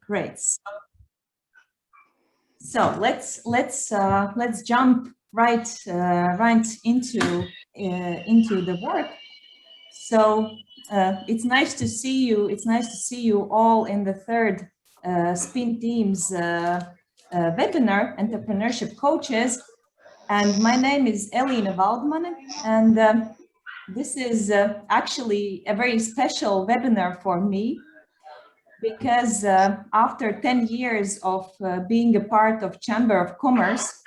Great. So let's jump right into the work. So it's nice to see you. It's nice to see you all in the third SPINTeams webinar, Entrepreneurship Coaches. And my name is Elina Waldman, and this is actually a very special webinar for me, because after 10 years of being a part of Chamber of Commerce,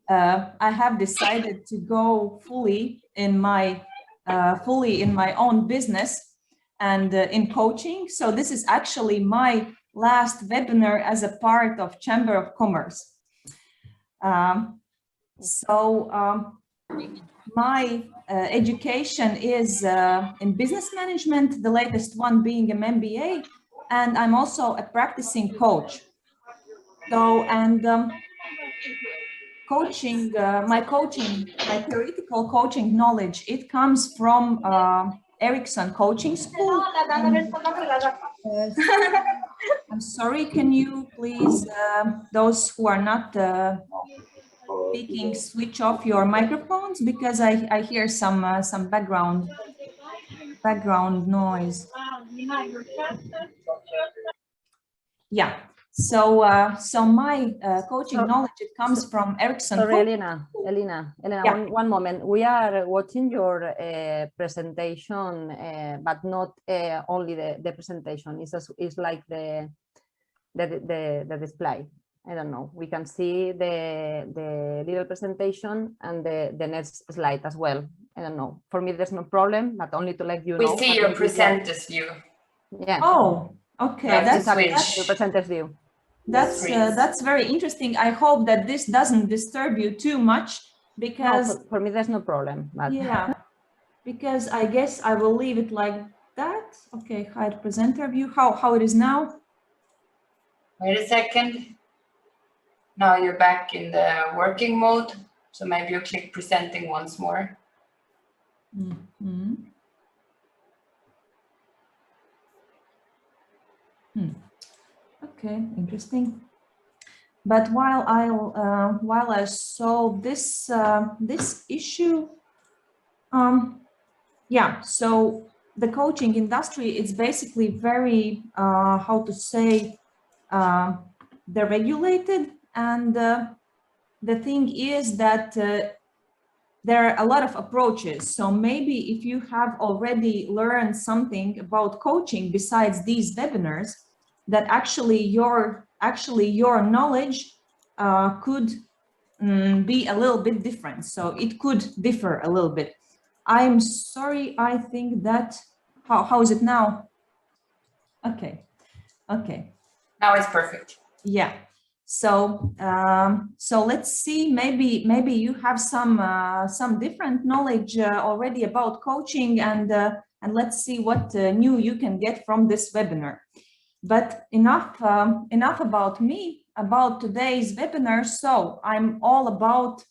I have decided to go fully in my own business and in coaching. So this is actually my last webinar as a part of Chamber of Commerce. My education is in business management, the latest one being an MBA, and I'm also a practicing coach. So, and coaching, my theoretical coaching knowledge, it comes from Ericsson Coaching School. I'm sorry, can you please, those who are not speaking, switch off your microphones, because I hear some background noise. Yeah. So my coaching knowledge, it comes from Ericsson. Sorry, Elena, yeah. one moment. We are watching your presentation, but not only the presentation. It's like the display. I don't know. We can see the little presentation and the next slide as well. I don't know. For me, there's no problem, but only to let you know. We see your presenter's view. Yeah. Oh, okay. That's your presenter's view. That's very interesting. I hope that this doesn't disturb you too much, because no, for me there's no problem. But... Yeah, because I guess I will leave it like that. Okay, hide presenter view. How it is now? Wait a second. Now you're back in the working mode. So maybe you click presenting once more. Mm-hmm. Okay, interesting. But while I solve this this issue, yeah. So the coaching industry, it's basically very how to say, deregulated, and the thing is that there are a lot of approaches. So maybe if you have already learned something about coaching besides these webinars, that actually your knowledge could be a little bit different. So it could differ a little bit. I'm sorry, I think that, how is it now? Okay. Now it's perfect. Yeah. So so let's see, maybe you have some different knowledge already about coaching, and let's see what new you can get from this webinar. But enough about me, about today's webinar. So I'm all about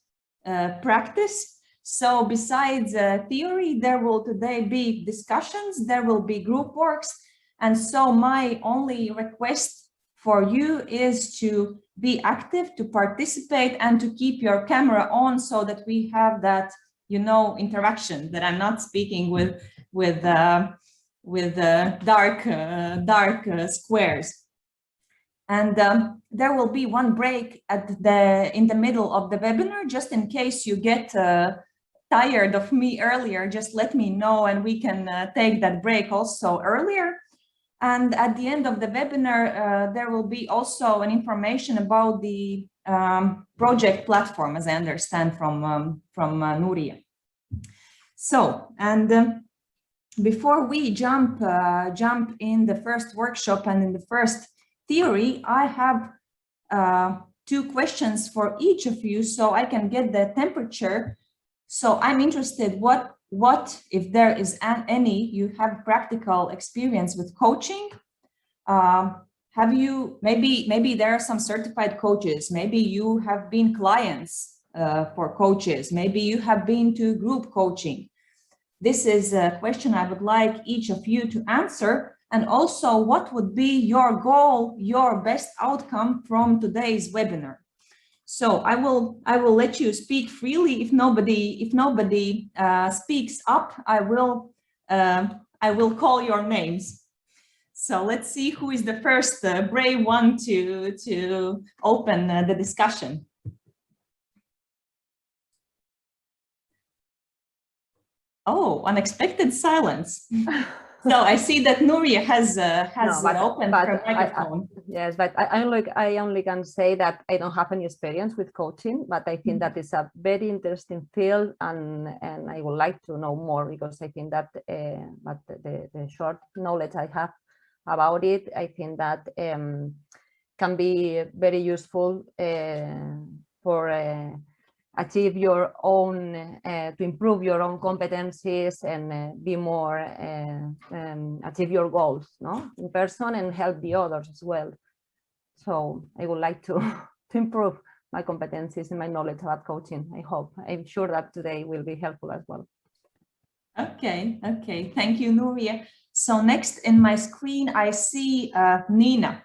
practice. So besides theory, there will today be discussions, there will be group works. And so my only request for you is to be active, to participate, and to keep your camera on, so that we have that, you know, interaction, that I'm not speaking with dark squares. And there will be one break in the middle of the webinar, just in case you get tired of me earlier. Just let me know, and we can take that break also earlier. And at the end of the webinar, there will be also an information about the project platform, as I understand from Nuria. So, and before we jump in the first workshop and in the first theory, I have 2 questions for each of you, so I can get the temperature. So I'm interested, what if there is any, you have practical experience with coaching? Have you, maybe there are some certified coaches, maybe you have been clients for coaches, maybe you have been to group coaching. This is a question I would like each of you to answer. And also, what would be your goal, your best outcome from today's webinar? So I will let you speak freely. If nobody speaks up, I will call your names. So let's see who is the first brave one to open the discussion. Oh, unexpected silence. So I see that Nuria has opened her microphone. Yes, but I only can say that I don't have any experience with coaching, but I think that is a very interesting field, and I would like to know more, because I think that but the short knowledge I have about it, I think that can be very useful for achieve your own, to improve your own competencies and be more, achieve your goals, no, in person, and help the others as well. So I would like to improve my competencies and my knowledge about coaching. I'm sure that today will be helpful as well. Okay, thank you, Nuria. So next in my screen, I see Nina.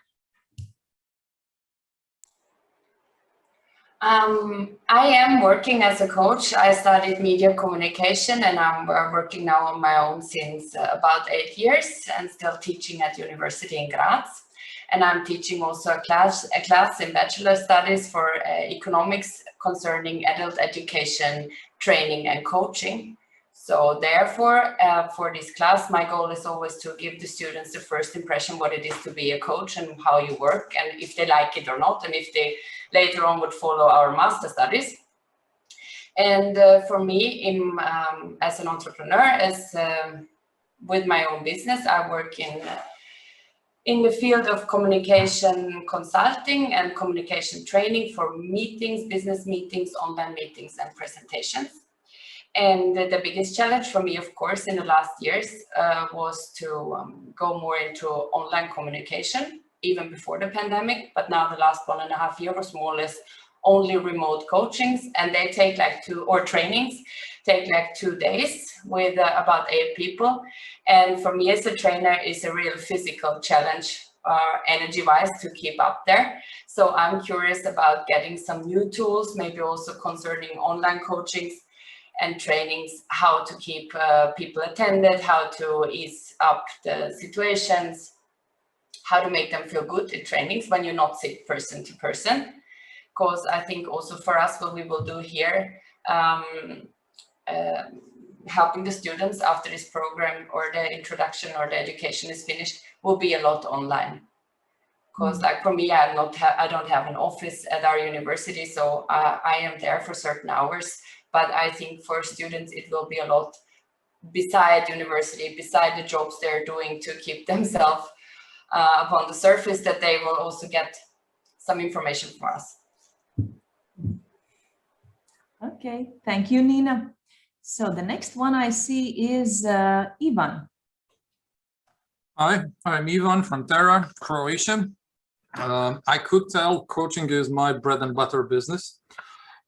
I am working as a coach. I studied media communication, and I'm working now on my own since about 8 years, and still teaching at university in Graz. And I'm teaching also a class in bachelor studies for economics concerning adult education, training and coaching. So therefore, for this class, my goal is always to give the students the first impression what it is to be a coach and how you work, and if they like it or not, and if they later on would follow our master studies. And for me, as an entrepreneur, with my own business, I work in the field of communication consulting and communication training for meetings, business meetings, online meetings, and presentations. And the biggest challenge for me, of course, in the last years was to go more into online communication, even before the pandemic. But now the last 1.5 years was more or less only remote coachings, and they take like trainings take like 2 days with about 8 people. And for me as a trainer, it's a real physical challenge, energy-wise, to keep up there. So I'm curious about getting some new tools, maybe also concerning online coachings and trainings, how to keep people attended, how to ease up the situations, how to make them feel good in trainings when you're not sit person to person. Because I think also for us, what we will do here, helping the students after this program or the introduction or the education is finished, will be a lot online. Because like for me, I don't have an office at our university, so I am there for certain hours. But I think for students, it will be a lot beside university, beside the jobs they're doing to keep themselves upon the surface, that they will also get some information from us. Okay, thank you, Nina. So the next one I see is Ivan. Hi, I'm Ivan from Tara, Croatia. I could tell coaching is my bread and butter business.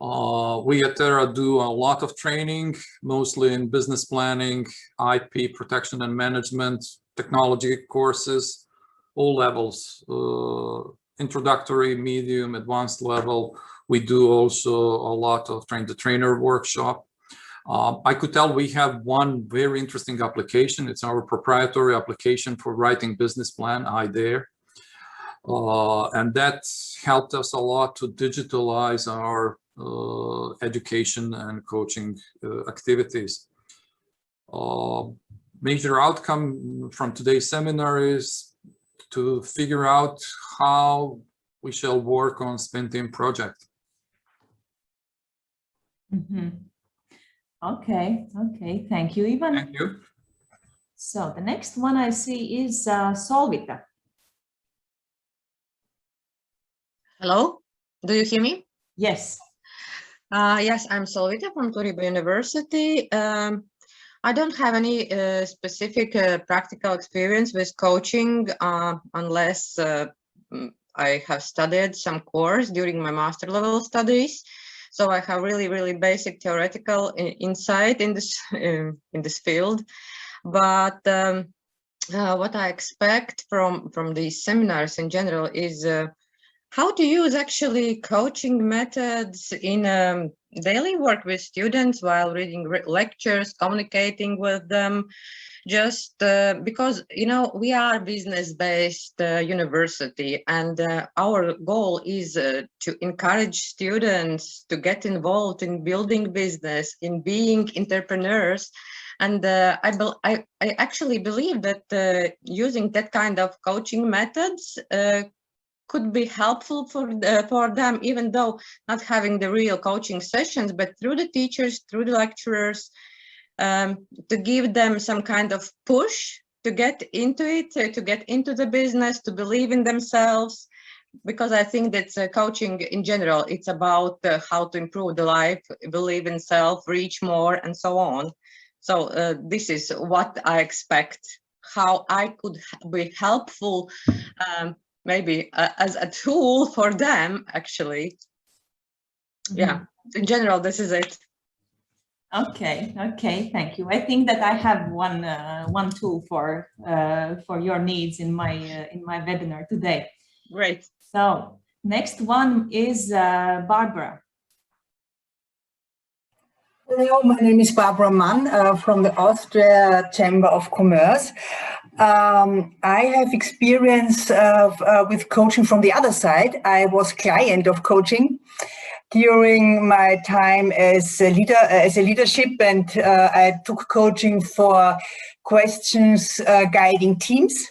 We at Tara do a lot of training, mostly in business planning, IP protection and management, technology courses, all levels, introductory, medium, advanced level. We do also a lot of train-the-trainer workshop. I could tell we have one very interesting application. It's our proprietary application for writing business plan, iDare. And that helped us a lot to digitalize our education and coaching activities. Major outcome from today's seminar is to figure out how we shall work on SPINTeams project. Mm-hmm. Okay, thank you, Ivan. Thank you. So the next one I see is Solvita. Hello, do you hear me? Yes. Yes, I'm Solvita from Turku University. I don't have any specific practical experience with coaching unless I have studied some course during my master level studies. So I have really basic theoretical insight in this field. But what I expect from these seminars in general is how to use actually coaching methods in daily work with students while reading lectures, communicating with them. Just because, you know, we are business-based university, and our goal is to encourage students to get involved in building business, in being entrepreneurs. And I actually believe that using that kind of coaching methods could be helpful for them, even though not having the real coaching sessions, but through the teachers, through the lecturers, to give them some kind of push to get into it, to get into the business, to believe in themselves. Because I think that coaching in general, it's about how to improve the life, believe in self, reach more, and so on. So this is what I expect, how I could be helpful, maybe as a tool for them, actually. Yeah, in general, this is it. Okay, thank you. I think that I have one tool for your needs in my webinar today. Great. So next one is Barbara. Hello, my name is Barbara Mann from the Austria Chamber of Commerce. I have experience with coaching from the other side. I was client of coaching during my time as a leader, as a leadership, and I took coaching for questions guiding teams.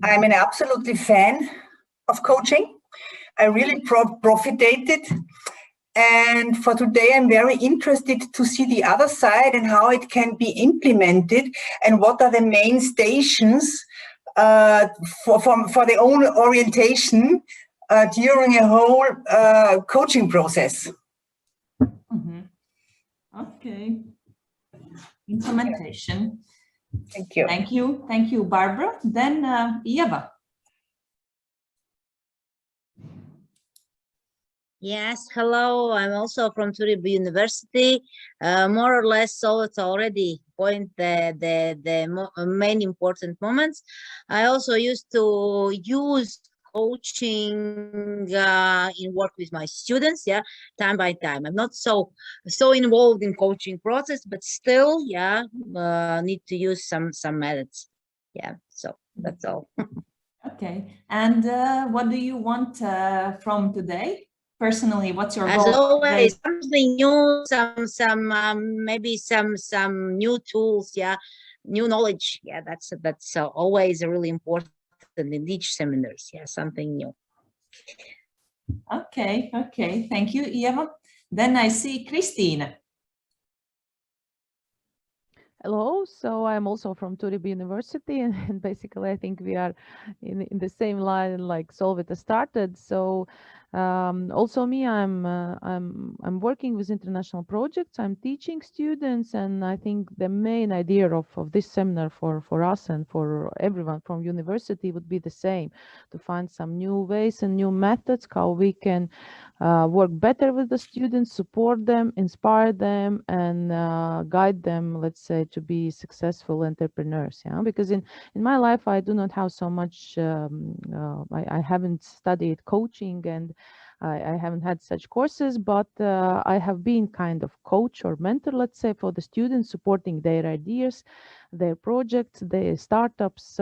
I'm an absolutely fan of coaching. I really profited. And for today, I'm very interested to see the other side and how it can be implemented and what are the main stations for their own orientation during a whole coaching process. Okay. Implementation. Thank you. Thank you. Thank you, Barbara. Then Eva. Yes, hello. I'm also from Turku University. More or less, so it's already point the main important moments. I also used to use coaching in work with my students, yeah, time by time. I'm not so involved in coaching process, but still, yeah, need to use some methods. Yeah, so that's all. Okay, and what do you want from today? Personally, what's your goal? As always, something new, maybe some new tools, yeah, new knowledge. Yeah, that's always really important in each seminars. Yeah, something new. Okay, thank you, Eva. Then I see Christine. Hello, so I'm also from Turku University, and basically I think we are in the same line like Solvita started. So also me, I'm working with international projects. I'm teaching students, and I think the main idea of this seminar for us and for everyone from university would be the same, to find some new ways and new methods how we can work better with the students, support them, inspire them, and guide them, let's say, to be successful entrepreneurs. Yeah, because in my life I do not have so much. I haven't studied coaching, and I haven't had such courses, but I have been kind of coach or mentor, let's say, for the students, supporting their ideas, their projects, their startups.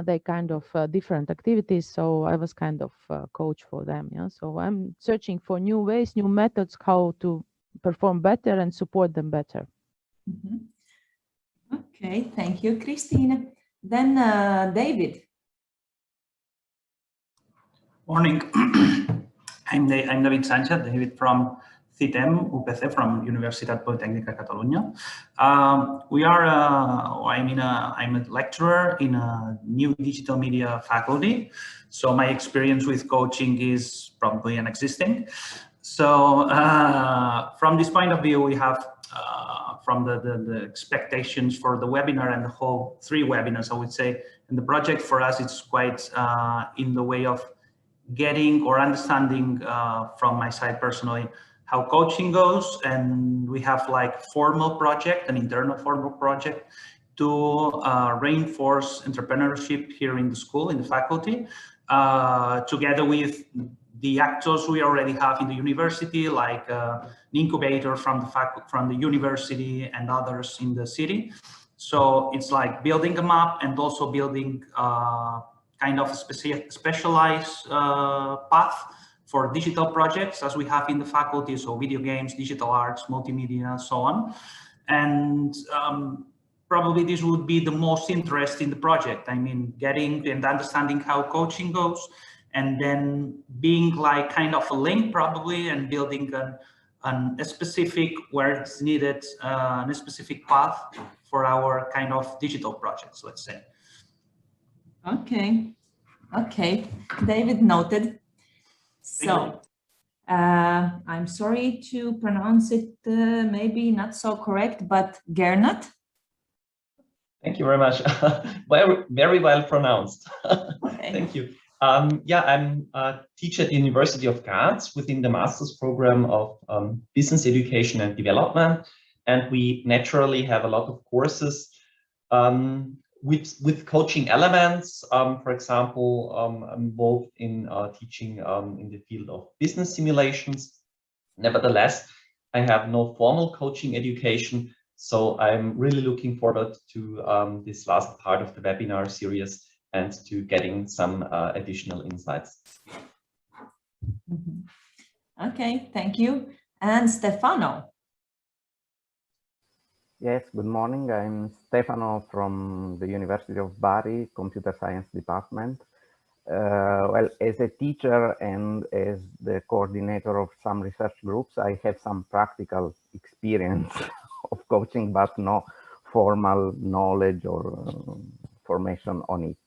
They kind of different activities, so I was kind of coach for them. Yeah, so I'm searching for new ways, new methods, how to perform better and support them better. Okay, thank you, Christine. Then David. Morning. I'm David Sanchez, David from CITEM, UPC, from Universitat Politècnica Catalunya. I'm a lecturer in a new digital media faculty, so my experience with coaching is probably non-existing. So from this point of view, we have from the expectations for the webinar and the whole 3 webinars, I would say, and the project for us, it's quite in the way of getting or understanding from my side personally how coaching goes, and we have like formal project, an internal formal project, to reinforce entrepreneurship here in the school, in the faculty, together with the actors we already have in the university, like an incubator from the university and others in the city. So it's like building a map and also building kind of a specialized path for digital projects as we have in the faculty. So video games, digital arts, multimedia, and so on. And probably this would be the most interest in the project. I mean, getting and understanding how coaching goes, and then being like kind of a link probably, and building a specific, where it's needed, a specific path for our kind of digital projects, let's say. Okay, okay, David, noted. So I'm sorry to pronounce it maybe not so correct, but Gernot. Thank you very much. Very well pronounced. Okay. Thank you. Yeah, I'm a teacher at the University of Graz within the master's program of business education and development. And we naturally have a lot of courses with coaching elements. For example, I'm involved in teaching in the field of business simulations. Nevertheless, I have no formal coaching education. So I'm really looking forward to this last part of the webinar series and to getting some additional insights. Okay, thank you. And Stefano. Yes, good morning. I'm Stefano from the University of Bari, Computer Science Department. Well, as a teacher and as the coordinator of some research groups, I have some practical experience of coaching, but no formal knowledge or formation on it.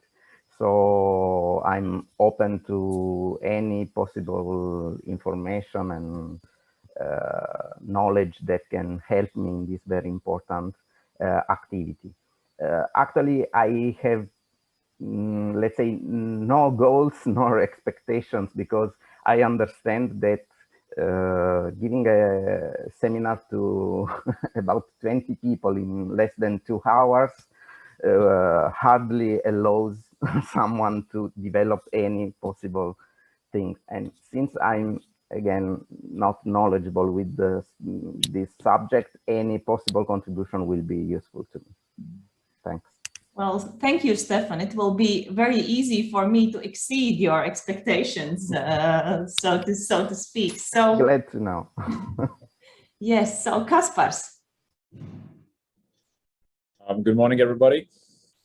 So I'm open to any possible information and knowledge that can help me in this very important activity. Actually, I have, let's say, no goals nor expectations, because I understand that giving a seminar to about 20 people in less than 2 hours hardly allows someone to develop any possible things. And since I'm, again, not knowledgeable with this subject, any possible contribution will be useful to me. Thanks. Well, thank you, Stefan. It will be very easy for me to exceed your expectations, so to speak. So glad to know. Yes, so Kaspars. Good morning, everybody.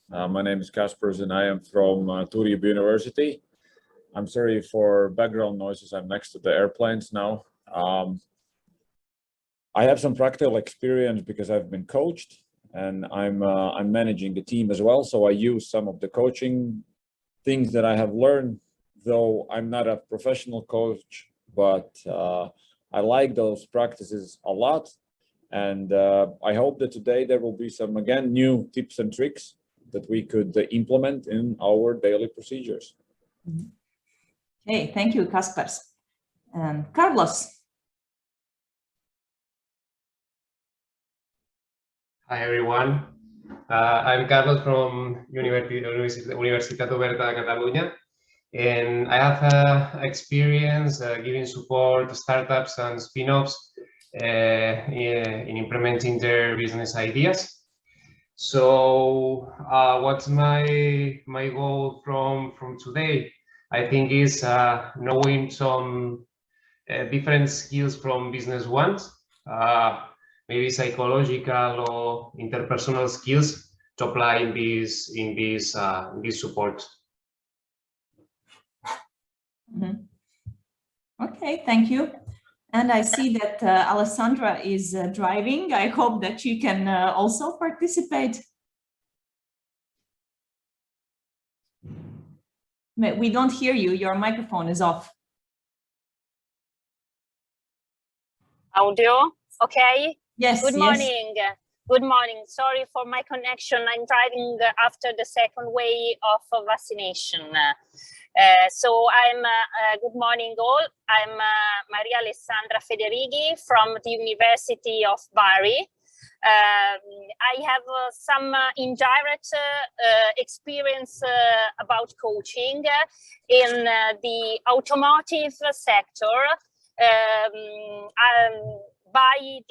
My name is Kaspars and I am from Turku University. I'm sorry for background noises. I'm next to the airplanes now. I have some practical experience because I've been coached, and I'm managing the team as well. So I use some of the coaching things that I have learned, though I'm not a professional coach, but I like those practices a lot. And I hope that today there will be some, again, new tips and tricks that we could implement in our daily procedures. Okay, thank you, Kaspars. Carlos. Hi, everyone. I'm Carlos from Universitat Oberta de Catalunya, and I have experience giving support to startups and spin-offs in implementing their business ideas. So what's my goal from today? I think is knowing some different skills from business ones, maybe psychological or interpersonal skills to apply in this support. Okay, thank you. And I see that Alessandra is driving. I hope that she can also participate. We don't hear you. Your microphone is off. Audio, okay? Yes. Good morning. Yes. Good morning. Sorry for my connection. I'm driving after the second wave of vaccination. So good morning all. I'm Maria Alessandra Federighi from the University of Bari. I have some indirect experience about coaching in the automotive sector by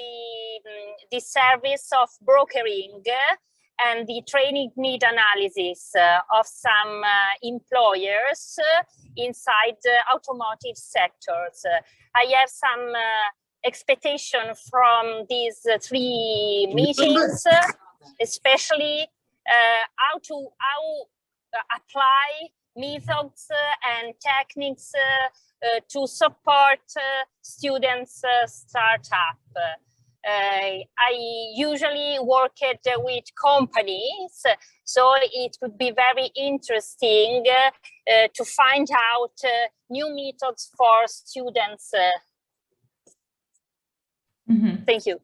the service of brokering and the training need analysis of some employers inside automotive sectors. I have some expectation from these 3 meetings, especially how apply methods and techniques to support students startup. I usually work with companies, so it would be very interesting to find out new methods for students. Thank you.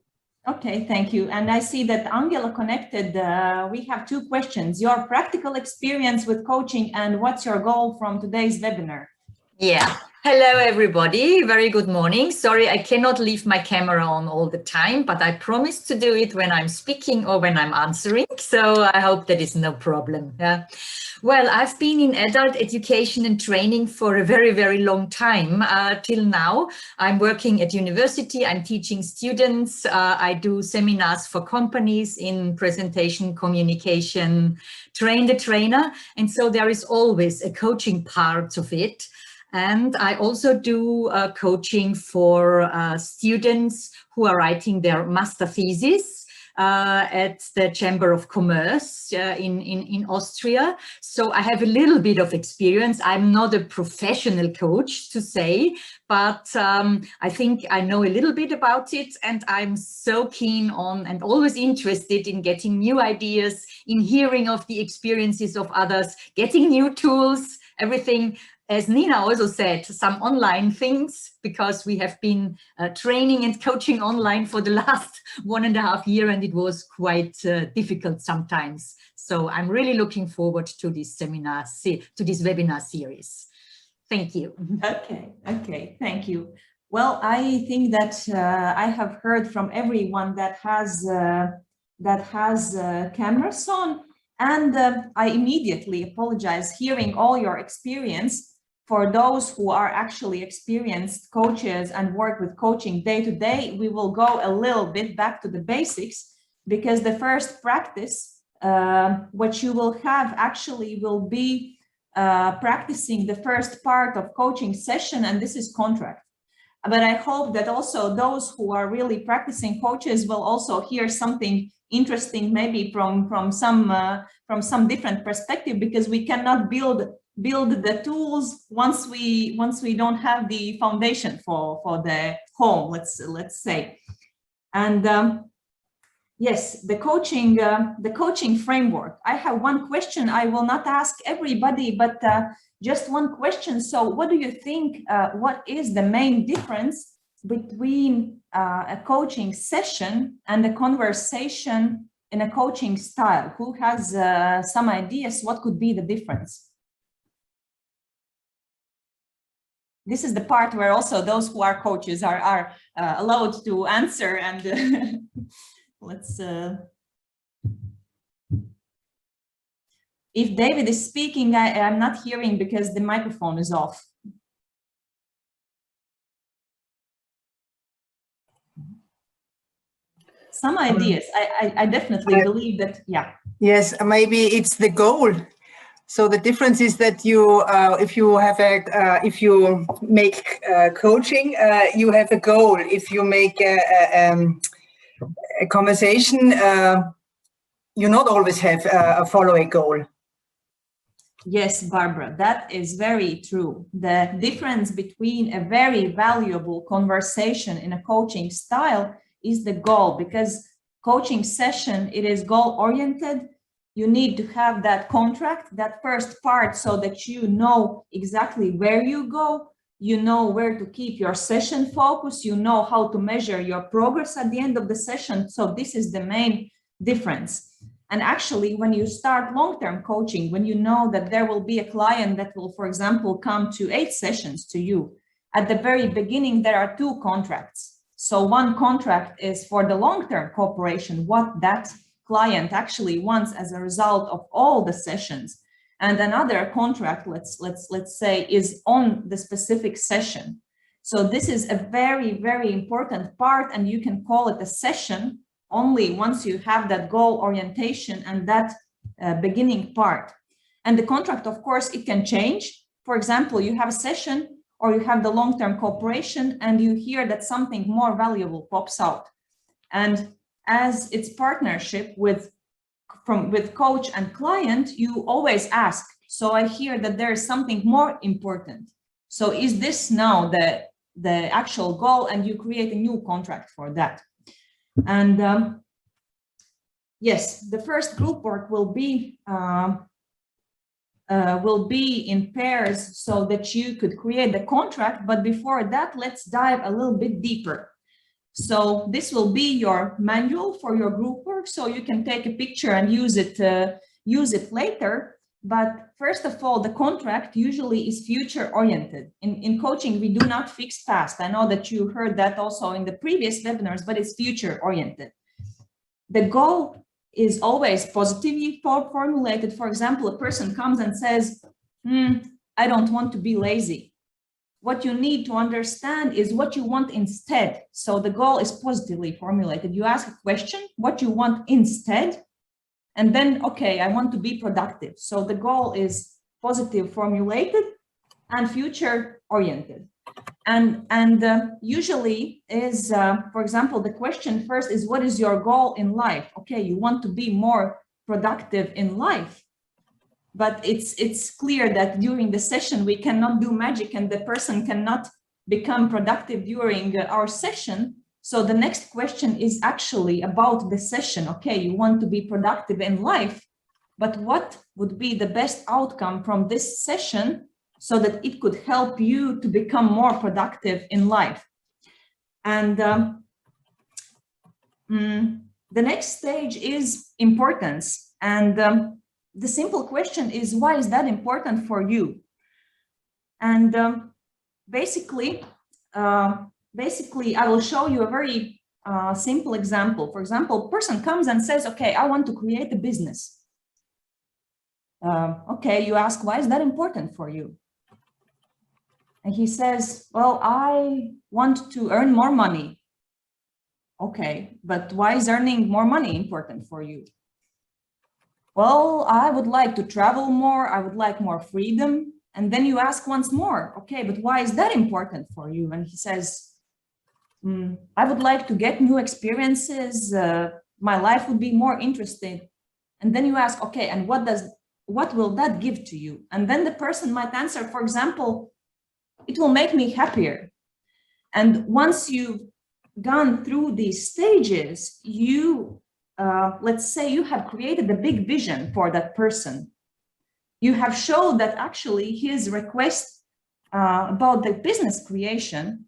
Okay, thank you. And I see that Angela connected. We have 2 questions. Your practical experience with coaching and what's your goal from today's webinar? Yeah. Hello, everybody. Very good morning. Sorry, I cannot leave my camera on all the time, but I promise to do it when I'm speaking or when I'm answering. So I hope that is no problem. Yeah. Well, I've been in adult education and training for a very, very long time. Till now, I'm working at university. I'm teaching students. I do seminars for companies in presentation, communication, train the trainer. And so there is always a coaching part of it. And I also do coaching for students who are writing their master thesis at the Chamber of Commerce in Austria. So I have a little bit of experience. I'm not a professional coach to say, but I think I know a little bit about it, and I'm so keen on and always interested in getting new ideas, in hearing of the experiences of others, getting new tools, everything. As Nina also said, some online things, because we have been training and coaching online for the last 1.5 years, and it was quite difficult sometimes. So I'm really looking forward to this seminar, to this webinar series. Thank you. Okay, thank you. Well, I think that I have heard from everyone that has cameras on, and I immediately apologize hearing all your experience. For those who are actually experienced coaches and work with coaching day to day, we will go a little bit back to the basics, because the first practice, what you will have actually will be practicing the first part of coaching session, and this is contract. But I hope that also those who are really practicing coaches will also hear something interesting, maybe from some different perspective, because we cannot build the tools once we don't have the foundation for the home, let's say. And yes, the coaching framework. I have one question. I will not ask everybody, but just one question. So what do you think, what is the main difference between a coaching session and a conversation in a coaching style? Who has some ideas? What could be the difference? This is the part where also those who are coaches are allowed to answer, and let's if David is speaking, I'm not hearing because the microphone is off. Some ideas. I definitely believe that, yeah. Yes, maybe it's the goal. So the difference is that you, if you make coaching, you have a goal. If you make a conversation, you not always have a follow-up goal. Yes, Barbara, that is very true. The difference between a very valuable conversation in a coaching style is the goal, because coaching session, it is goal-oriented. You need to have that contract, that first part, so that you know exactly where you go, you know where to keep your session focus, you know how to measure your progress at the end of the session. So this is the main difference. And actually, when you start long-term coaching, when you know that there will be a client that will, for example, come to 8 sessions to you, at the very beginning, there are 2 contracts. So one contract is for the long-term cooperation, what that client actually wants as a result of all the sessions. And another contract, let's say, is on the specific session. So this is a very, very important part, and you can call it a session only once you have that goal orientation and that beginning part. And the contract, of course, it can change. For example, you have a session or you have the long-term cooperation and you hear that something more valuable pops out. And as it's partnership with coach and client, you always ask, so I hear that there is something more important. So is this now the actual goal? And you create a new contract for that. And yes, the first group work will be in pairs so that you could create the contract. But before that, let's dive a little bit deeper. So this will be your manual for your group work, so you can take a picture and use it later. But first of all, the contract usually is future oriented. In coaching, we do not fix past. I know that you heard that also in the previous webinars, but it's future oriented. The goal is always positively formulated. For example, a person comes and says, I don't want to be lazy. What you need to understand is what you want instead. So the goal is positively formulated. You ask a question, what you want instead, and then, okay, I want to be productive. So the goal is positive formulated and future oriented. And usually is, for example, the question first is, what is your goal in life? Okay, you want to be more productive in life. But it's clear that during the session, we cannot do magic and the person cannot become productive during our session. So the next question is actually about the session. Okay, you want to be productive in life, but what would be the best outcome from this session so that it could help you to become more productive in life? And the next stage is importance. And the simple question is, why is that important for you? And basically, I will show you a very simple example. For example, a person comes and says, okay, I want to create a business. Okay, you ask, why is that important for you? And he says, well, I want to earn more money. Okay, but why is earning more money important for you? Well, I would like to travel more. I would like more freedom. And then you ask once more, okay, but why is that important for you? And he says, I would like to get new experiences. My life would be more interesting. And then you ask, okay, and what will that give to you? And then the person might answer, for example, it will make me happier. And once you've gone through these stages, let's say you have created a big vision for that person. You have shown that actually his request about the business creation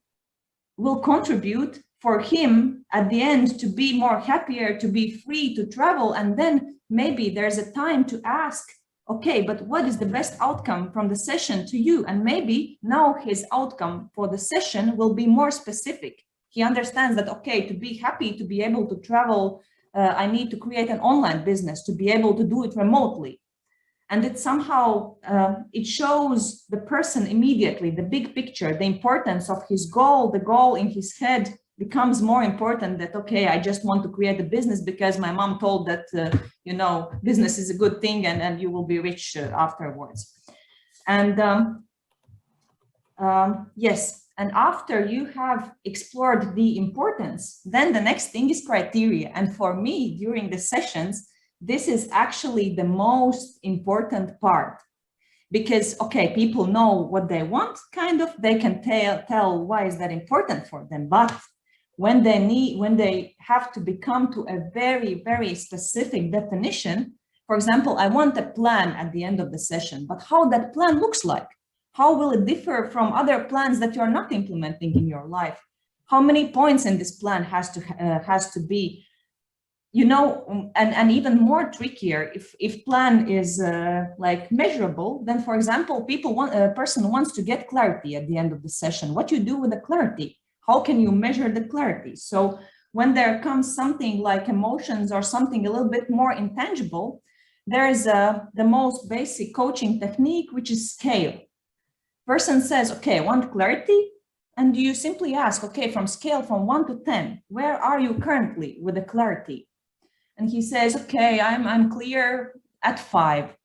will contribute for him at the end to be more happier, to be free to travel. And then maybe there's a time to ask, okay, but what is the best outcome from the session to you? And maybe now his outcome for the session will be more specific. He understands that, okay, to be happy, to be able to travel, I need to create an online business to be able to do it remotely. And it somehow, it shows the person immediately, the big picture, the importance of his goal, the goal in his head becomes more important that, okay, I just want to create a business because my mom told that, you know, business is a good thing and you will be rich afterwards. And yes. And after you have explored the importance, then the next thing is criteria. And for me, during the sessions, this is actually the most important part. Because, okay, people know what they want, kind of, they can tell why is that important for them. But when they have to become to a very, very specific definition, for example, I want a plan at the end of the session, but how that plan looks like? How will it differ from other plans that you're not implementing in your life? How many points in this plan has to be, you know, and even more trickier, if plan is like measurable, then for example, a person wants to get clarity at the end of the session. What you do with the clarity? how can you measure the clarity? So when there comes something like emotions or something a little bit more intangible, there is the most basic coaching technique, which is scale. Person says, okay, I want clarity. And you simply ask, okay, from scale from 1 to 10, where are you currently with the clarity? And he says, okay, I'm clear at 5.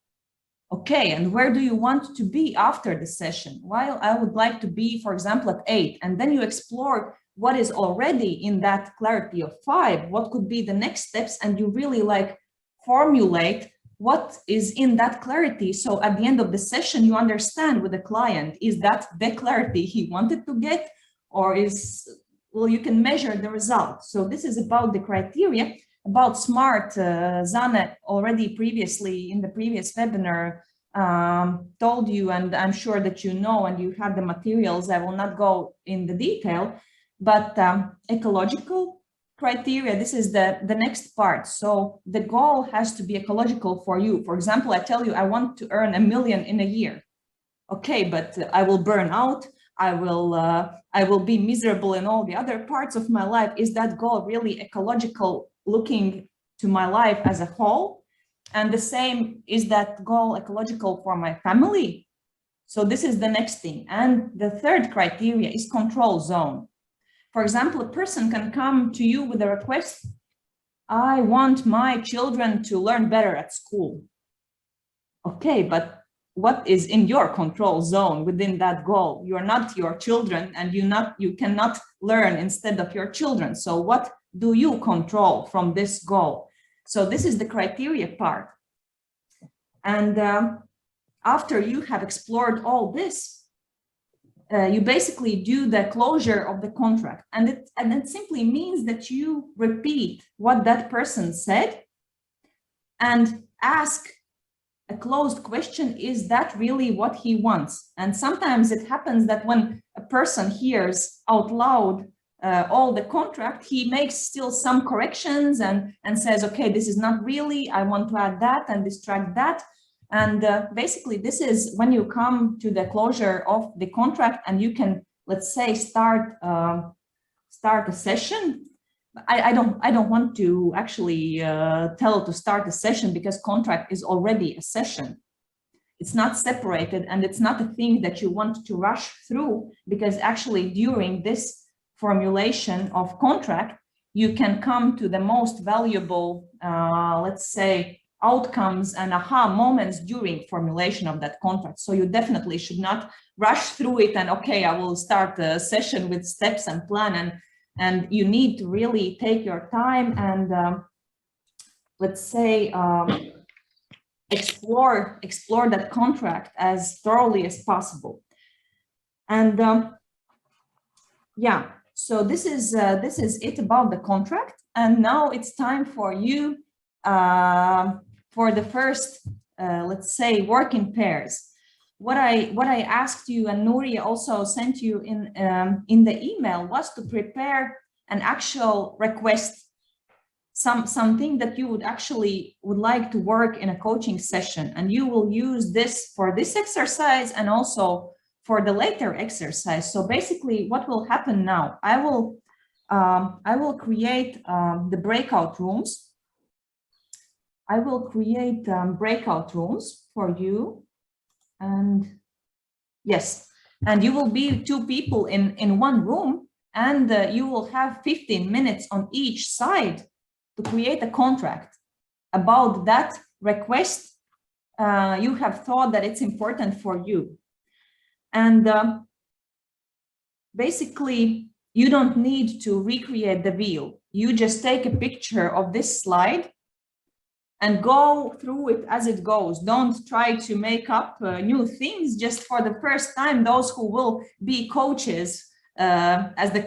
Okay, and where do you want to be after the session? Well, I would like to be, for example, at 8. And then you explore what is already in that clarity of 5, what could be the next steps, and you really like formulate what is in that clarity. So at the end of the session, you understand with the client, is that the clarity he wanted to get, or is, well, you can measure the result. So this is about the criteria. About SMART, Zane already previously in the previous webinar told you, and I'm sure that you know, and you have the materials. I will not go in the detail, but ecological criteria, this is the next part. So the goal has to be ecological for you. For example, I tell you, I want to earn $1 million in a year. Okay, but I will burn out. I will be miserable in all the other parts of my life. Is that goal really ecological, looking to my life as a whole? And the same, is that goal ecological for my family? So this is the next thing. And the third criteria is control zone. For example, a person can come to you with a request, I want my children to learn better at school. Okay, but what is in your control zone within that goal? You are not your children, and you cannot learn instead of your children. So what do you control from this goal? So this is the criteria part. And after you have explored all this, you basically do the closure of the contract. And it simply means that you repeat what that person said and ask a closed question, is that really what he wants? And sometimes it happens that when a person hears out loud all the contract, he makes still some corrections and says, okay, this is not really, I want to add that and distract that. And basically, this is when you come to the closure of the contract and you can, let's say, start a session. I don't want to actually tell to start a session, because contract is already a session. It's not separated, and it's not a thing that you want to rush through, because actually during this formulation of contract, you can come to the most valuable, let's say, outcomes and aha moments during formulation of that contract. So you definitely should not rush through it and, okay, I will start a session with steps and plan, and you need to really take your time and let's say explore that contract as thoroughly as possible. And yeah, so this is it about the contract. And now it's time for you for the first, let's say, work in pairs. What I asked you, and Nuria also sent you in the email, was to prepare an actual request, something that you would like to work in a coaching session, and you will use this for this exercise and also for the later exercise. So basically, what will happen now? I will create the breakout rooms. I will create breakout rooms for you, and yes, and you will be 2 people in one room, and you will have 15 minutes on each side to create a contract about that request. You have thought that it's important for you, and basically you don't need to recreate the wheel. You just take a picture of this slide and go through it as it goes. Don't try to make up new things. Just for the first time, those who will be coaches, as the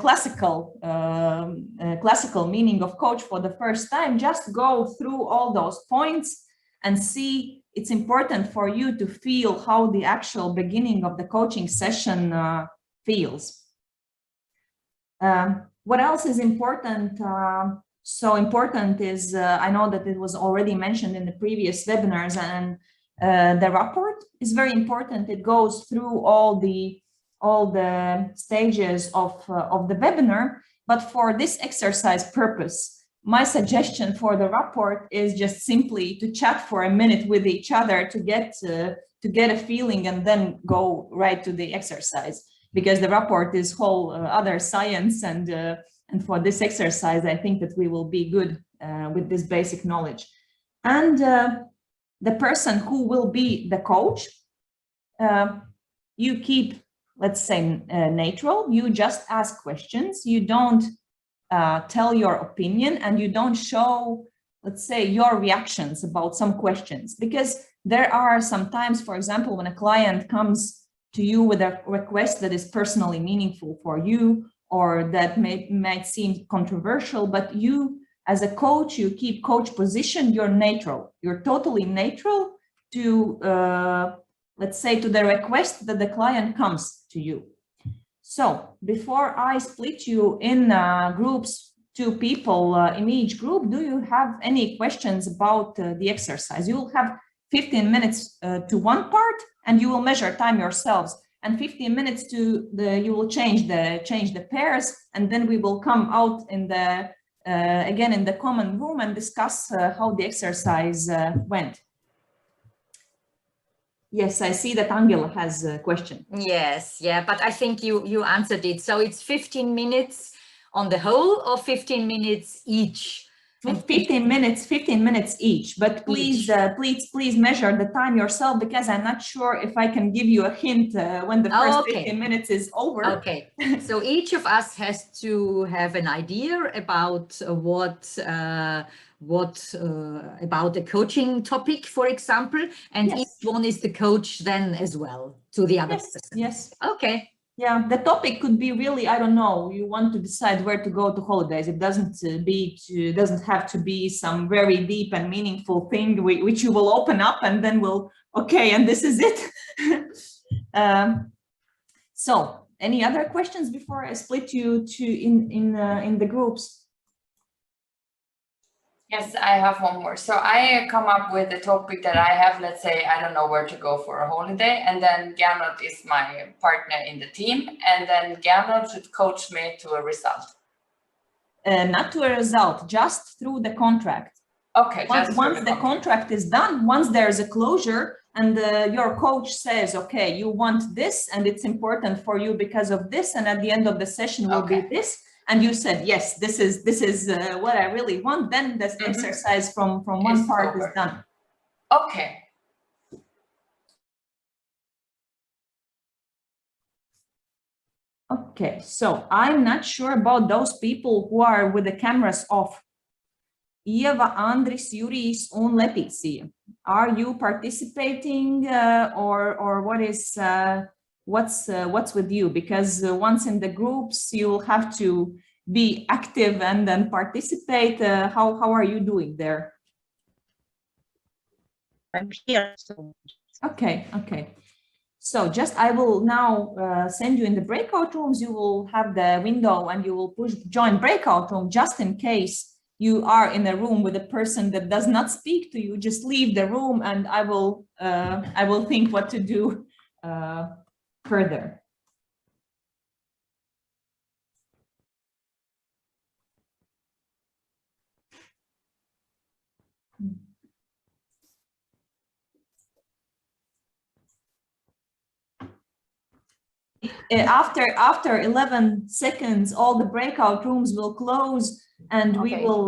classical meaning of coach for the first time, just go through all those points and see. It's important for you to feel how the actual beginning of the coaching session feels. What else is important? So important is, I know that it was already mentioned in the previous webinars, and the report is very important. It goes through all the all the stages of the webinar. But for this exercise purpose, my suggestion for the report is just simply to chat for a minute with each other to get a feeling and then go right to the exercise, because the report is whole other science, and for this exercise, I think that we will be good with this basic knowledge. And the person who will be the coach, you keep, let's say, neutral. You just ask questions. You don't tell your opinion, and you don't show, let's say, your reactions about some questions, because there are sometimes, for example, when a client comes to you with a request that is personally meaningful for you, or that might seem controversial, but you, as a coach, you keep coach position, you're neutral. You're totally neutral to, let's say, to the request that the client comes to you. So before I split you in groups, 2 people in each group, do you have any questions about the exercise? You will have 15 minutes to one part, and you will measure time yourselves, and 15 minutes to you will change the pairs, and then we will come out in the again in the common room and discuss how the exercise went. Yes, I see that Angela has a question. Yes, yeah, but I think you answered it. So it's 15 minutes on the whole, or 15 minutes each? 15 minutes each, but please please measure the time yourself, because I'm not sure if I can give you a hint when the first 15 minutes is over. Okay, so each of us has to have an idea about what about the coaching topic, for example, and yes. Each one is the coach then as well to the other person. Yes. Okay. Yeah, the topic could be really, I don't know, you want to decide where to go to holidays. It doesn't have to be some very deep and meaningful thing which you will open up and then will, okay, and this is it. So any other questions before I split you in the groups? Yes, I have one more. So I come up with a topic that I have, let's say, I don't know where to go for a holiday. And then Gernot is my partner in the team. And then Gernot should coach me to a result. Not to a result, just through the contract. Okay. Once the contract is done, once there's a closure and your coach says, okay, you want this and it's important for you because of this. And at the end of the session will be this. And you said, yes, this is what I really want. Then this exercise from one part is done. Okay. Okay, so I'm not sure about those people who are with the cameras off. Ieva, Andris, Jurijs, and Leticia. Are you participating or what is what's with you? Because once in the groups, you'll have to be active and then participate. How are you doing there? I'm here. Okay. So I will now send you in the breakout rooms. You will have the window and you will push join breakout room just in case you are in a room with a person that does not speak to you. Just leave the room and I will think what to do further. After 11 seconds, all the breakout rooms will close, and we will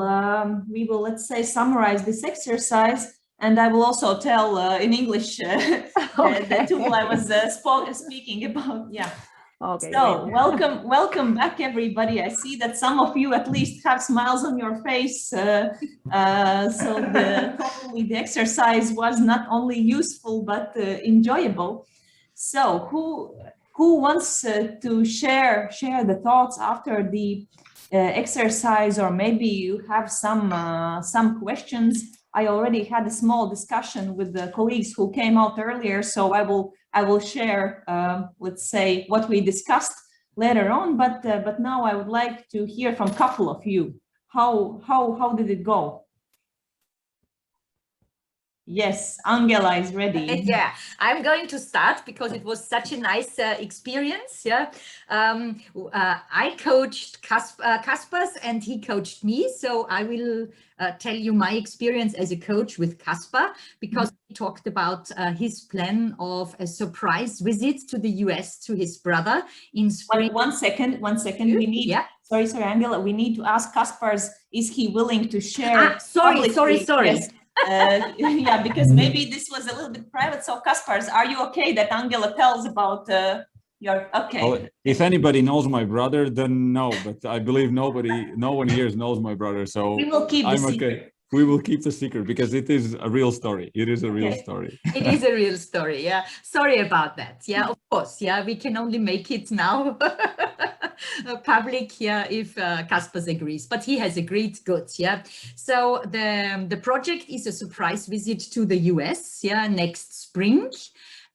let's say summarize this exercise. And I will also tell in English the tool I was speaking about. Yeah. Okay. So welcome back, everybody. I see that some of you at least have smiles on your face. So hopefully the exercise was not only useful but enjoyable. So who wants to share the thoughts after the exercise, or maybe you have some questions? I already had a small discussion with the colleagues who came out earlier, so I will share let's say what we discussed later on. But now I would like to hear from a couple of you. How did it go? Yes, Angela is ready. Yeah, I'm going to start because it was such a nice experience. Yeah, I coached Kaspers and he coached me. So I will tell you my experience as a coach with Kasper, because he talked about his plan of a surprise visit to the US to his brother in spring. One second. We need, yeah. Sorry, Angela, we need to ask Kaspers, is he willing to share? Sorry. Yes. Yeah, because maybe this was a little bit private. So Kaspers, are you okay that Angela tells about your, okay. Well, if anybody knows my brother, then no, but I believe no one here knows my brother. So we will keep the secret. Okay. We will keep the secret because it is a real story. It is a real story. It is a real story. Yeah. Sorry about that. Yeah, of course. Yeah, we can only make it now public. Yeah, if Kaspers agrees, but he has agreed. Good. Yeah. So the project is a surprise visit to the US. Yeah, next spring.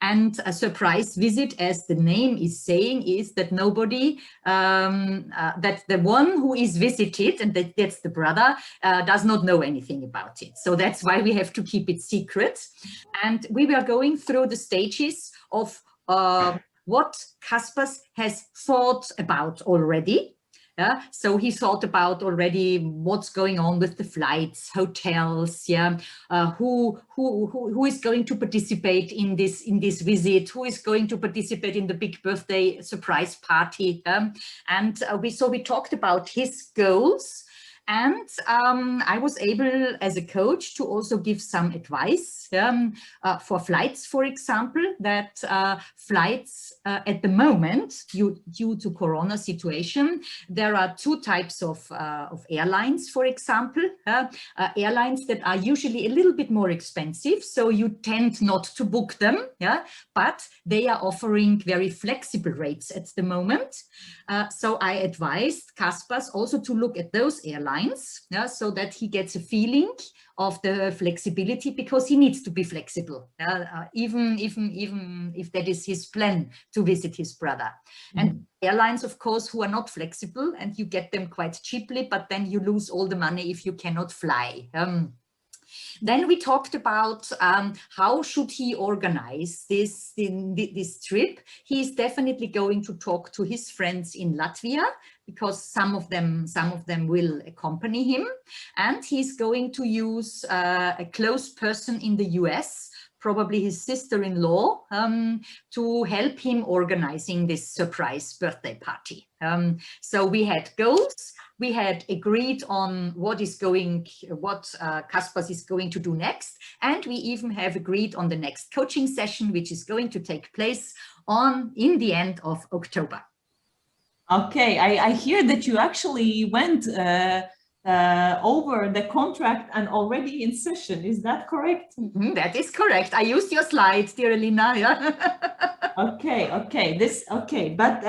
And a surprise visit, as the name is saying, is that nobody, that the one who is visited, and that's the brother, does not know anything about it. So that's why we have to keep it secret. And we were going through the stages of what Kaspers has thought about already. Yeah, so he thought about already what's going on with the flights, hotels, yeah, who is going to participate in this visit, who is going to participate in the big birthday surprise party, and we talked about his goals. And I was able, as a coach, to also give some advice for flights, for example, that flights at the moment, due to Corona situation, there are two types of airlines, for example, airlines that are usually a little bit more expensive, so you tend not to book them, but they are offering very flexible rates at the moment. So I advised Kaspers also to look at those airlines, so that he gets a feeling of the flexibility, because he needs to be flexible, even if that is his plan to visit his brother. And airlines, of course, who are not flexible, and you get them quite cheaply, but then you lose all the money if you cannot fly. Then we talked about how should he organize this trip. He's definitely going to talk to his friends in Latvia, because some of them will accompany him, and he's going to use a close person in the US, probably his sister-in-law, to help him organizing this surprise birthday party. So we had goals. We had agreed on what Kaspers is going to do next. And we even have agreed on the next coaching session, which is going to take place in the end of October. Okay, I hear that you actually went over the contract and already in session. Is that correct? That is correct. I used your slides, dear Elena. Okay. But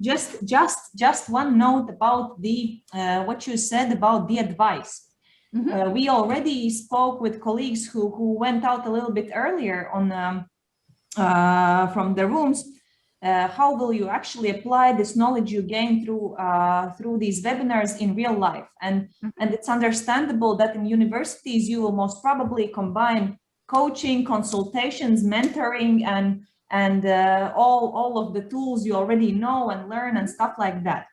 just one note about the what you said about the advice. We already spoke with colleagues who went out a little bit earlier on from the rooms. How will you actually apply this knowledge you gain through these webinars in real life? And it's understandable that in universities you will most probably combine coaching, consultations, mentoring, and all of the tools you already know and learn and stuff like that.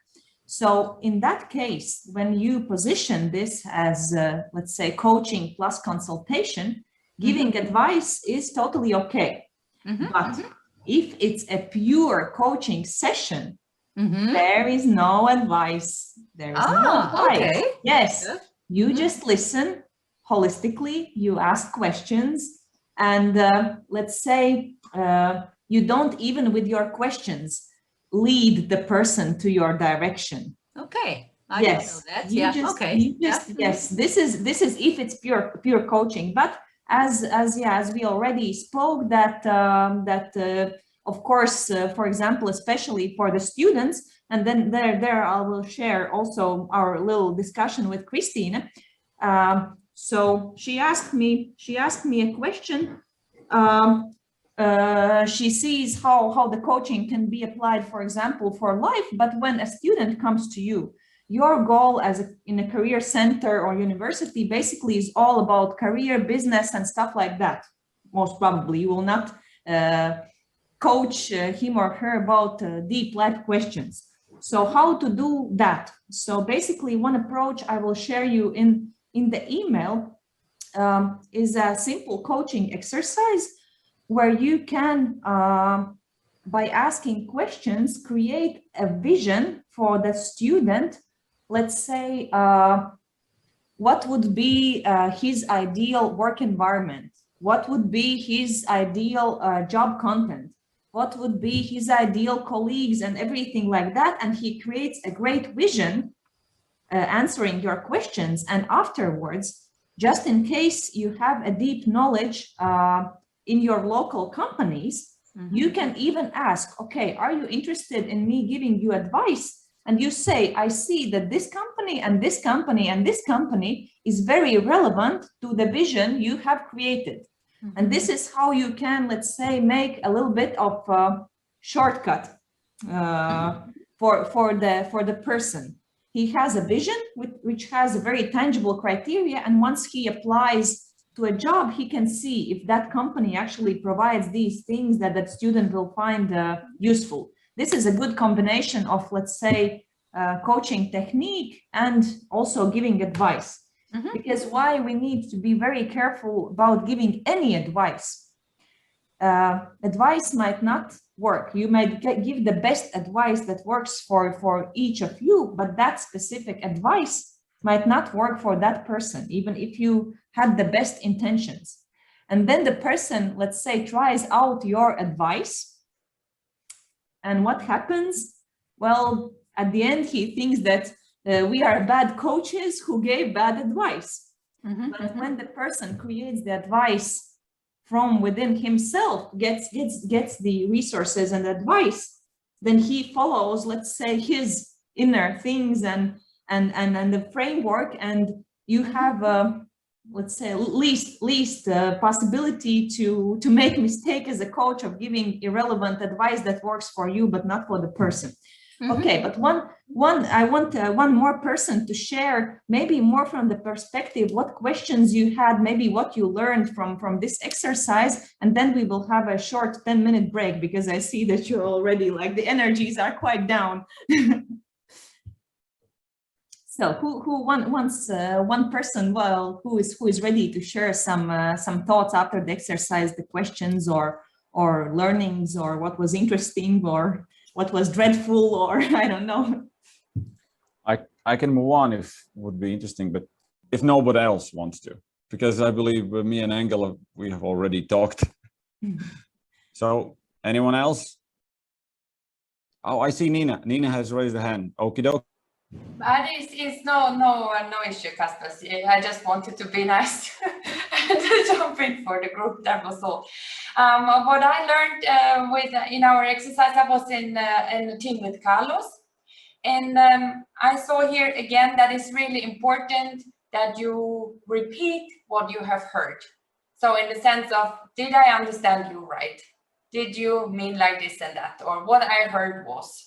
So in that case, when you position this as let's say coaching plus consultation, giving advice is totally okay. But if it's a pure coaching session, there is no advice. There is no advice. Okay. Yes, you just listen holistically, you ask questions, and let's say you don't even with your questions lead the person to your direction. Okay. I don't know that. Yes, this is if it's pure coaching. But as we already spoke, that of course, for example, especially for the students, and then there I will share also our little discussion with Christine. So she asked me a question. She sees how the coaching can be applied, for example, for life. But when a student comes to you your goal in a career center or university basically is all about career, business, and stuff like that. Most probably you will not coach him or her about deep life questions. So how to do that? So basically one approach I will share you in the email is a simple coaching exercise where you can, by asking questions, create a vision for the student. Let's say, what would be his ideal work environment? What would be his ideal job content? What would be his ideal colleagues and everything like that? And he creates a great vision answering your questions. And afterwards, just in case you have a deep knowledge in your local companies, you can even ask, okay, are you interested in me giving you advice? And you say, I see that this company and this company and this company is very relevant to the vision you have created. And this is how you can, let's say, make a little bit of shortcut for the person. He has a vision which has a very tangible criteria, and once he applies to a job, he can see if that company actually provides these things that that student will find useful. This is a good combination of, let's say, coaching technique and also giving advice. Because why we need to be very careful about giving any advice. Advice might not work. You might give the best advice that works for each of you, but that specific advice might not work for that person, even if you had the best intentions. And then the person, let's say, tries out your advice. And what happens? Well, at the end, he thinks that we are bad coaches who gave bad advice. But when the person creates the advice from within himself, gets the resources and advice, then he follows, let's say, his inner things and the framework, and you have let's say least possibility to make mistake as a coach of giving irrelevant advice that works for you but not for the person. Okay, but I want one more person to share, maybe more from the perspective what questions you had, maybe what you learned from this exercise, and then we will have a short 10-minute break because I see that you're already like the energies are quite down. So who wants one person, well, who is ready to share some thoughts after the exercise, the questions or learnings, or what was interesting or what was dreadful, or I don't know. I can move on if it would be interesting, but if nobody else wants to, because I believe me and Angela, we have already talked. So anyone else? Oh, I see Nina. Nina has raised a hand. Okie doke. But it's no issue, Kasper. I just wanted to be nice and to jump in for the group. That was all. What I learned in our exercise, I was in a team with Carlos, and I saw here again that it's really important that you repeat what you have heard. So in the sense of, did I understand you right? Did you mean like this and that? Or what I heard was.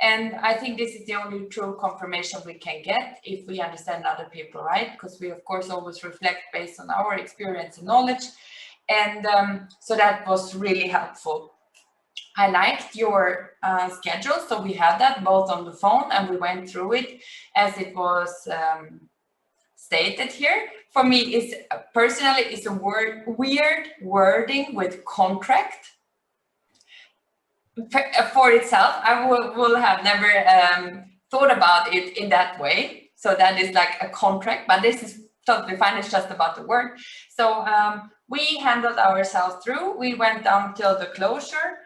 And I think this is the only true confirmation we can get if we understand other people, right? Because we, of course, always reflect based on our experience and knowledge. And so that was really helpful. I liked your schedule. So we had that both on the phone and we went through it as it was stated here. For me, personally, it's a weird wording with contract. For itself, I will have never thought about it in that way. So that is like a contract, but this is totally fine. It's just about the word. So we handled ourselves through. We went down till the closure.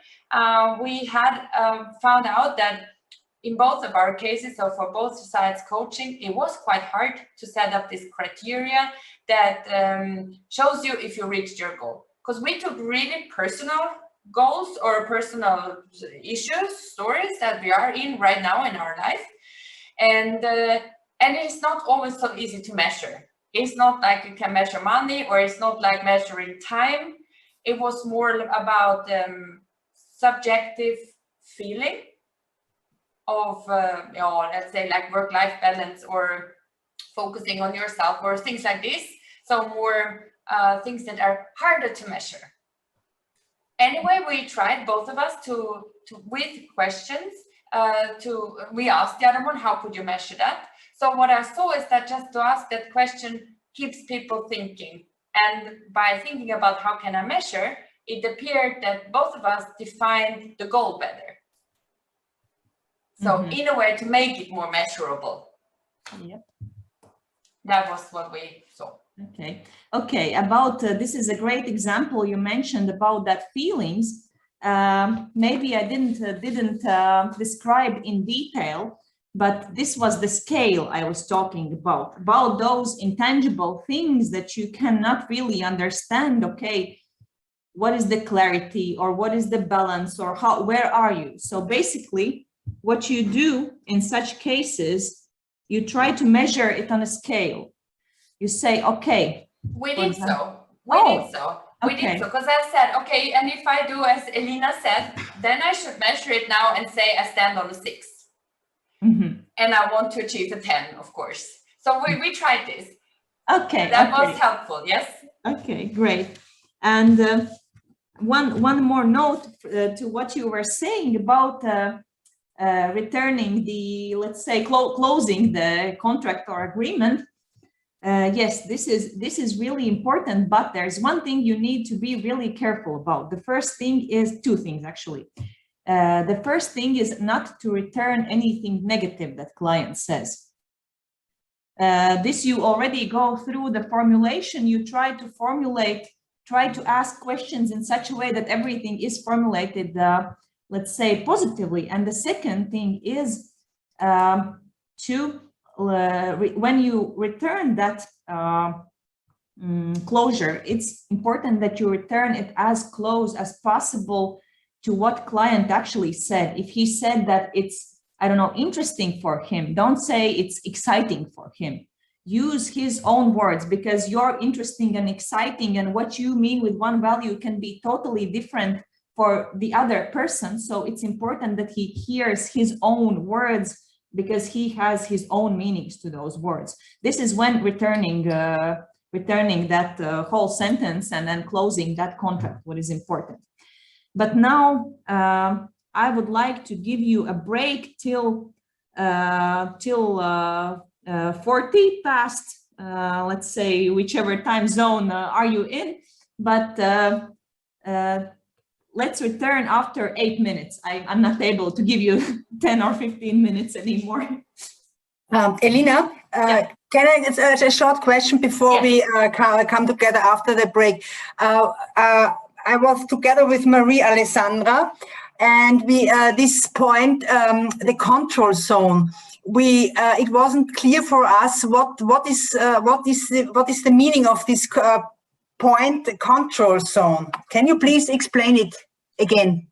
We had found out that in both of our cases, so for both sides coaching, it was quite hard to set up this criteria that shows you if you reached your goal. Because we took really personal goals or personal issues, stories that we are in right now in our life, and it's not always so easy to measure. It's not like you can measure money, or it's not like measuring time. It was more about subjective feeling, of let's say like work-life balance or focusing on yourself or things like this. So more things that are harder to measure. Anyway, we tried, both of us, to with questions. We asked the other one, how could you measure that? So what I saw is that just to ask that question keeps people thinking. And by thinking about how can I measure, it appeared that both of us defined the goal better. So in a way to make it more measurable. Yep. That was what we saw. Okay. About this is a great example you mentioned about that feelings. Maybe I didn't describe in detail, but this was the scale I was talking about those intangible things that you cannot really understand. Okay, what is the clarity, or what is the balance, or where are you? So basically, what you do in such cases, you try to measure it on a scale. You say, okay. We did so. We did so, because I said, okay, and if I do as Elina said, then I should measure it now and say I stand on a 6. And I want to achieve a 10, of course. So we tried this. Okay. That was helpful, yes? Okay, great. And one more note to what you were saying about returning the, let's say, closing the contract or agreement. Yes, this is really important, but there's one thing you need to be really careful about. The first thing is two things, actually. The first thing is not to return anything negative that client says. This you already go through the formulation. You try to ask questions in such a way that everything is formulated, let's say, positively. And the second thing is when you return that closure, it's important that you return it as close as possible to what client actually said. If he said that it's, I don't know, interesting for him, don't say it's exciting for him. Use his own words, because you're interesting and exciting, and what you mean with one value can be totally different for the other person. So it's important that he hears his own words, because he has his own meanings to those words. This is when returning that whole sentence and then closing that contract, what is important. But now I would like to give you a break till 40 past, let's say, whichever time zone are you in, but let's return after 8 minutes. I'm not able to give you 10 or 15 minutes anymore. Elina, can I, a short question before we come together after the break. I was together with Marie Alessandra, and we this point, the control zone. It wasn't clear for us what is the meaning of this point, the control zone. Can you please explain it again?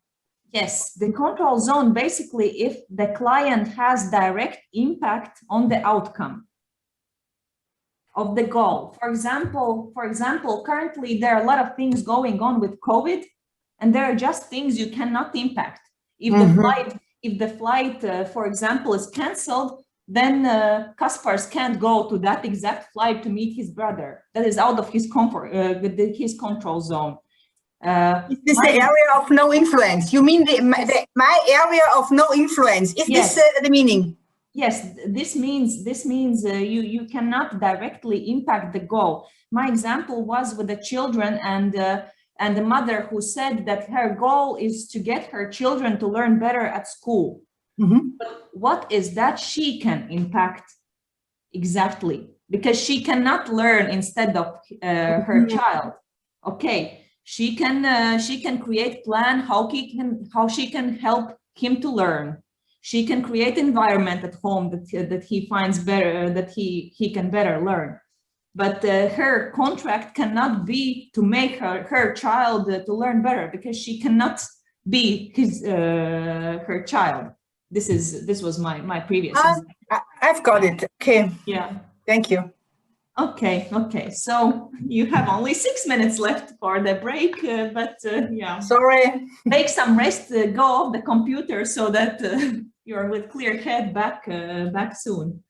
Yes, the control zone, basically, if the client has direct impact on the outcome of the goal. For example, currently there are a lot of things going on with COVID, and there are just things you cannot impact. If the flight, for example, is canceled, then Kaspars can't go to that exact flight to meet his brother. That is out of his comfort, his control zone. Is this the area of no influence? You mean my area of no influence? Is this the meaning? Yes, this means you cannot directly impact the goal. My example was with the children and the mother who said that her goal is to get her children to learn better at school. But what is that she can impact exactly? Because she cannot learn instead of her child. Okay, she can create plan how she can help him to learn. She can create environment at home that he finds better, that he can better learn. But her contract cannot be to make her child to learn better, because she cannot be her child. This was my previous. I've got it. Okay. Yeah. Thank you. Okay. So you have only 6 minutes left for the break, but yeah. Sorry. Take some rest, go off the computer so that you're with clear head back soon.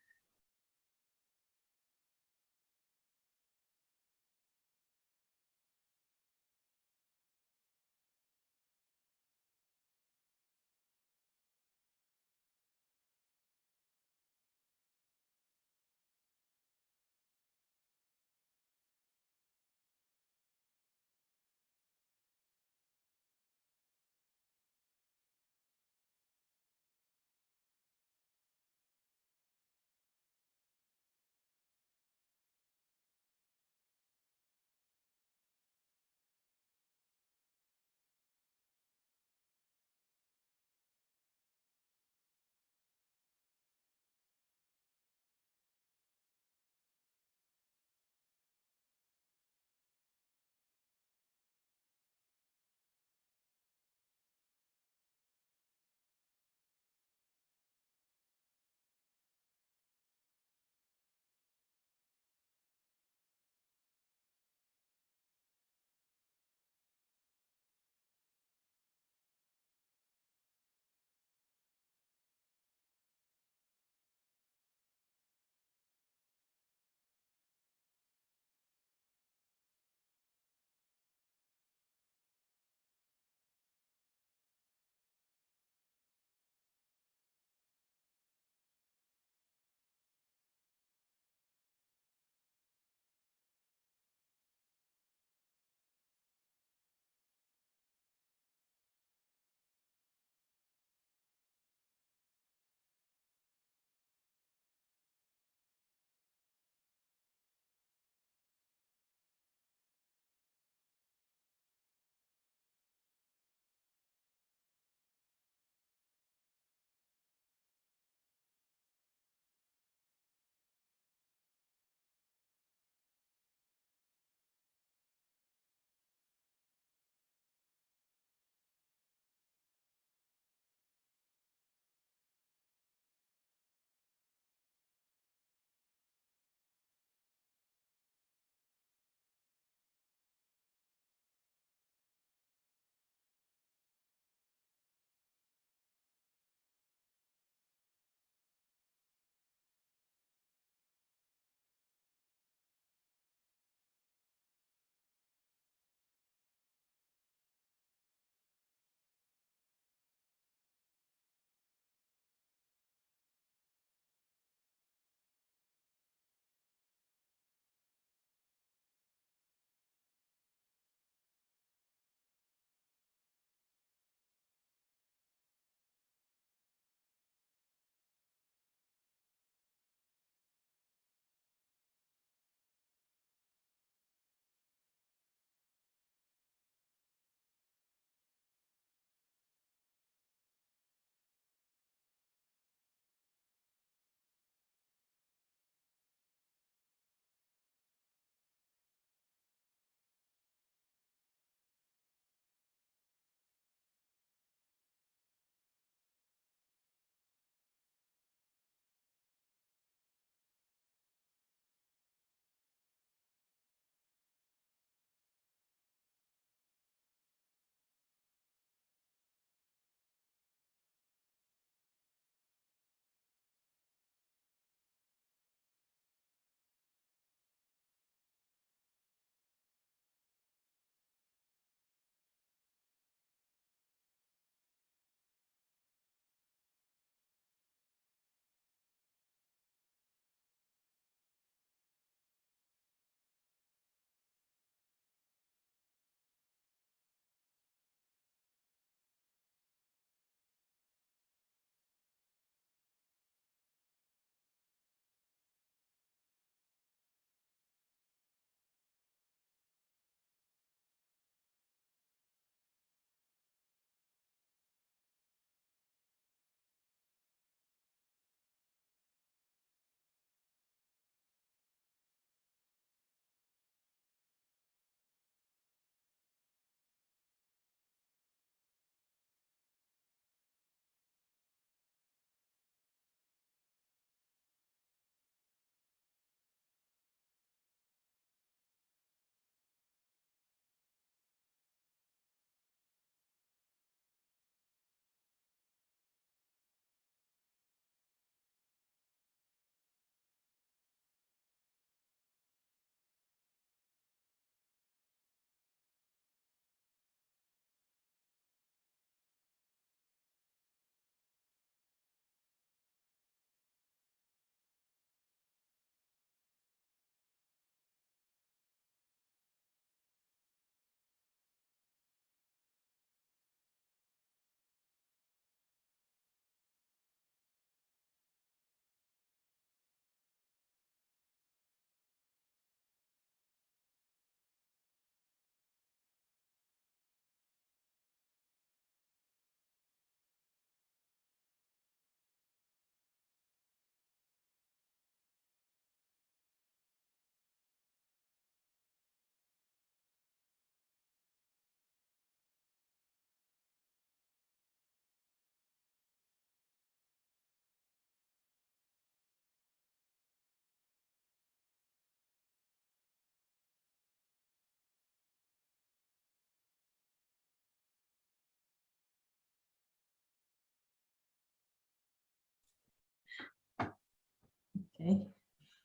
Okay.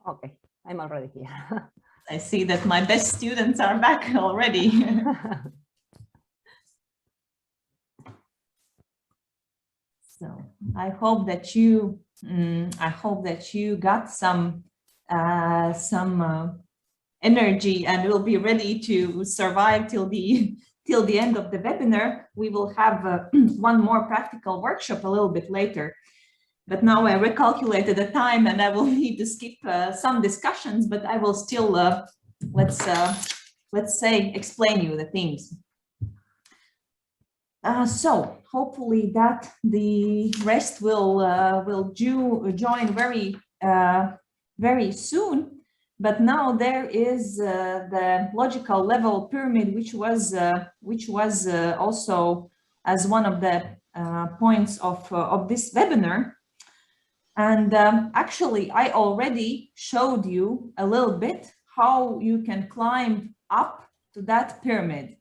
Okay, I'm already here. I see that my best students are back already. So I hope that you got some energy and will be ready to survive till the end of the webinar. We will have one more practical workshop a little bit later. But now I recalculated the time and I will need to skip some discussions, but I will still, let's say, explain you the things. So hopefully that the rest will join very soon. But now there is the logical level pyramid, which was also as one of the points of this webinar. And actually, I already showed you a little bit how you can climb up to that pyramid.